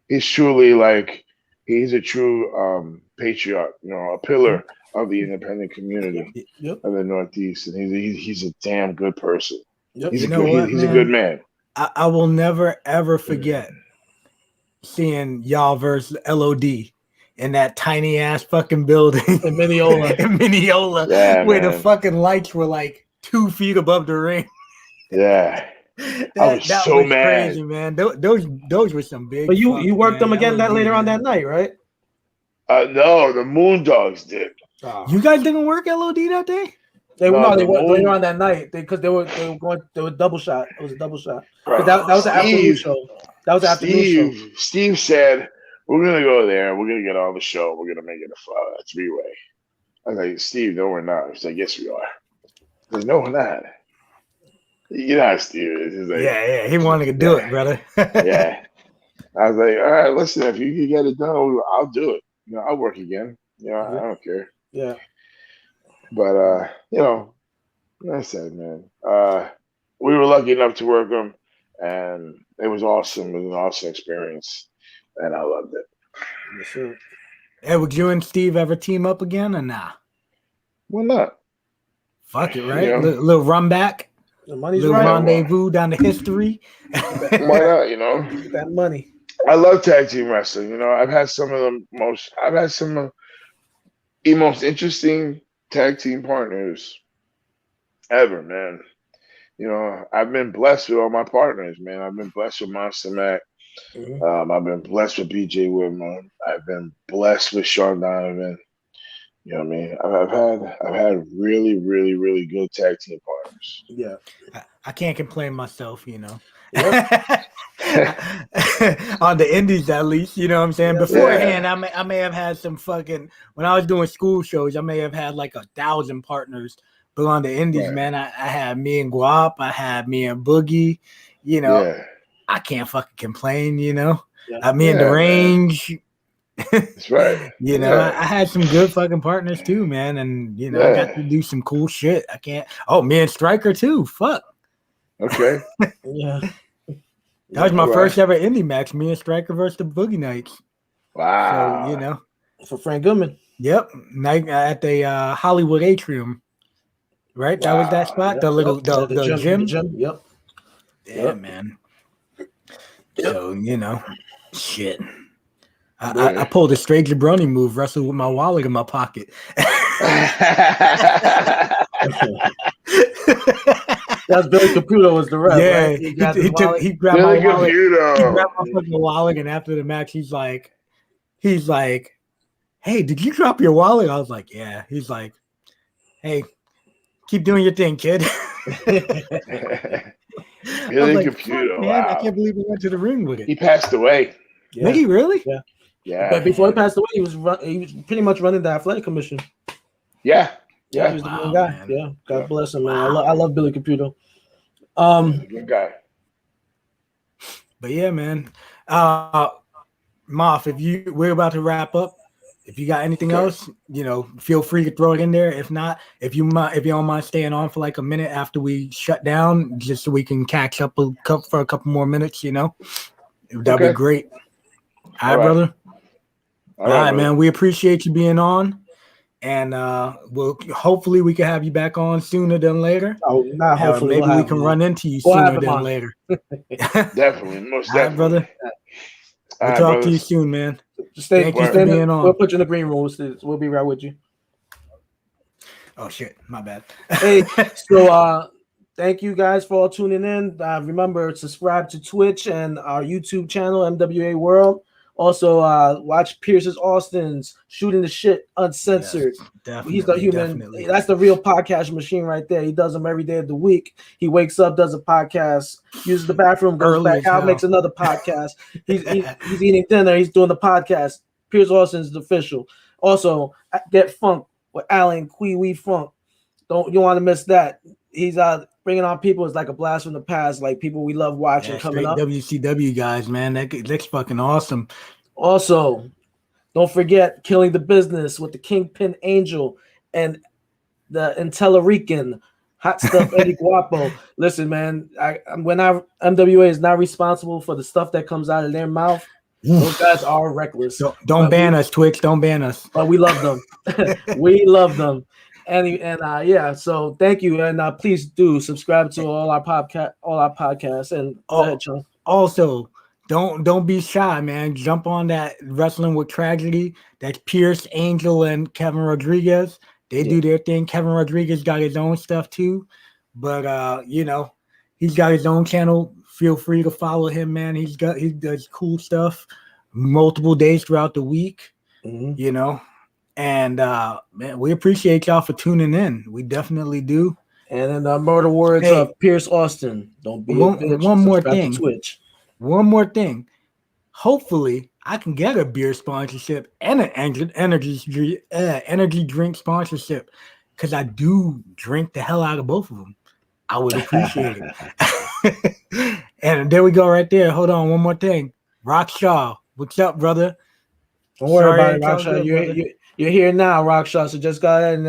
Speaker 3: He's truly like, he's a true patriarch, you know, a pillar of the independent community of the Northeast. And he's a damn good person.
Speaker 1: Yep.
Speaker 3: He's a good man.
Speaker 2: I will never, ever forget seeing y'all versus LOD in that tiny ass fucking building
Speaker 1: in Mineola.
Speaker 2: Yeah, where the fucking lights were like 2 feet above the ring.
Speaker 3: Yeah. I was so mad.
Speaker 2: Crazy, man. Those were some big.
Speaker 1: But you worked them again that later on that night, right?
Speaker 3: No, the Moondogs did.
Speaker 2: You guys didn't work LOD that day?
Speaker 1: They worked later on that night because they were double shot. It was a double shot.
Speaker 3: Right.
Speaker 1: But that was the afternoon show. That was the afternoon show.
Speaker 3: Steve said, "We're gonna go there. We're gonna get all the show. We're gonna make it a 3-way." I was like, "Steve, no, we're not." He's like, "Yes, we are." I was like, "No, we're not." You know how Steve is. He's like,
Speaker 2: yeah, he wanted to do it, brother.
Speaker 3: Yeah. I was like, "All right, listen, if you can get it done, I'll do it. You know, I'll work again. You know, I don't care."
Speaker 1: Yeah.
Speaker 3: But you know, like I said, man, we were lucky enough to work them, and it was awesome. It was an awesome experience, and I loved it.
Speaker 1: Yes, sir.
Speaker 2: Hey, would you and Steve ever team up again or nah?
Speaker 3: Why not?
Speaker 2: Fuck it, right?
Speaker 3: You know?
Speaker 2: Little run back.
Speaker 1: The money's
Speaker 2: little
Speaker 1: right.
Speaker 2: Rendezvous down to history.
Speaker 3: Why not? You know,
Speaker 1: get that money.
Speaker 3: I love tag team wrestling. You know, I've had some of the most interesting tag team partners ever, man. You know, I've been blessed with all my partners, man. I've been blessed with Monster Mac. I've been blessed with BJ Whitman. I've been blessed with Sean Donovan. You know what I mean? I've had really, really, really good tag team partners.
Speaker 1: Yeah.
Speaker 2: I can't complain myself, you know.
Speaker 1: Yep.
Speaker 2: On the indies, at least, you know what I'm saying. Beforehand, I may have had some fucking. When I was doing school shows, I may have had like 1,000 partners. But on the indies, man, I had me and Guap, I had me and Boogie. You know, I can't fucking complain. You know, me and Derange.
Speaker 3: That's right.
Speaker 2: You know, I had some good fucking partners too, man, and you know, I got to do some cool shit. I can't. Oh, me and Striker too. Fuck.
Speaker 3: Okay.
Speaker 1: Yeah.
Speaker 2: That was my first ever indie match. Me and Striker versus the Boogie Nights.
Speaker 3: Wow.
Speaker 2: So, you know,
Speaker 1: for Frank Goodman.
Speaker 2: Yep. Night at the Hollywood Atrium. Right. That was that spot. The little the gym.
Speaker 1: Yep.
Speaker 2: Yeah, man. So you know, shit. I pulled a straight jabroni move, wrestled with my wallet in my pocket.
Speaker 1: That's Billy Caputo was the ref.
Speaker 2: Yeah,
Speaker 1: right?
Speaker 2: he grabbed my wallet. He grabbed my fucking wallet, and after the match, he's like, "Hey, did you drop your wallet?" I was like, "Yeah." He's like, "Hey, keep doing your thing, kid."
Speaker 3: Billy Caputo.
Speaker 2: Man, I can't believe he went to the ring with it.
Speaker 3: He passed away.
Speaker 2: Yeah. Did he really?
Speaker 1: Yeah.
Speaker 3: Yeah.
Speaker 1: But before he passed away, he was pretty much running the athletic commission.
Speaker 3: Yeah.
Speaker 1: Yeah, he was the main guy. Man. Yeah, God bless him, man.
Speaker 2: Wow.
Speaker 1: I love Billy Caputo.
Speaker 3: Good guy.
Speaker 2: But yeah, man. Maff, we're about to wrap up. If you got anything else, you know, feel free to throw it in there. If not, if you don't mind staying on for like a minute after we shut down, just so we can catch up for a couple more minutes, you know, that'd be great. All right, brother. All right, man. We appreciate you being on. And hopefully we can have you back on sooner than later.
Speaker 1: Oh, not hopefully.
Speaker 2: Maybe we can run into you sooner than later.
Speaker 3: Definitely, most definitely.
Speaker 2: All right, brother. We'll talk to you soon, man.
Speaker 1: Thank you for being on. We'll put you in the green room. We'll be right with you.
Speaker 2: Oh shit, my bad.
Speaker 1: Hey, so thank you guys for all tuning in. Remember, subscribe to Twitch and our YouTube channel, MWA World. Also, watch Pierce's Austin's Shooting the Shit Uncensored. Yes, he's the human. Definitely. That's the real podcast machine right there. He does them every day of the week. He wakes up, does a podcast, uses the bathroom, goes back out, makes another podcast. He's eating dinner. He's doing the podcast. Pierce Austin's the official. Also, Get Funk with Alan Kwee Wee Funk. You want to miss that. He's bringing on people. It's like a blast from the past, like people we love watching coming up.
Speaker 2: WCW guys, man, that's fucking awesome.
Speaker 1: Also, Don't forget Killing the Business with the Kingpin Angel and the Intellerican. Hot Stuff Eddie Guapo. Listen, man, when MWA is not responsible for the stuff that comes out of their mouth, those guys are reckless.
Speaker 2: Don't ban us, Twitch. Don't ban us.
Speaker 1: But we love them. We love them. And so thank you. And please do subscribe to all our podcasts. And go ahead, Sean.
Speaker 2: Also, don't be shy, man. Jump on that Wrestling with Tragedy. That's Pierce, Angel, and Kevin Rodriguez. They do their thing. Kevin Rodriguez got his own stuff too, but he's got his own channel. Feel free to follow him, man. He does cool stuff multiple days throughout the week. And man, we appreciate y'all for tuning in. We definitely do.
Speaker 1: And in the murder words of Pierce Austin, don't be
Speaker 2: one more thing.
Speaker 1: Twitch.
Speaker 2: One more thing. Hopefully, I can get a beer sponsorship and an energy drink sponsorship because I do drink the hell out of both of them. I would appreciate it. And there we go right there. Hold on, one more thing. Rock Shaw, what's up, brother?
Speaker 1: Don't worry about it, Rock Shaw. You're here now, Rock Shaw. So just go ahead and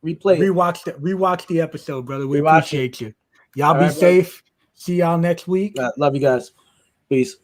Speaker 1: replay it.
Speaker 2: Rewatch the episode, brother. We appreciate you. Y'all be safe. See y'all next week.
Speaker 1: Love you guys. Peace.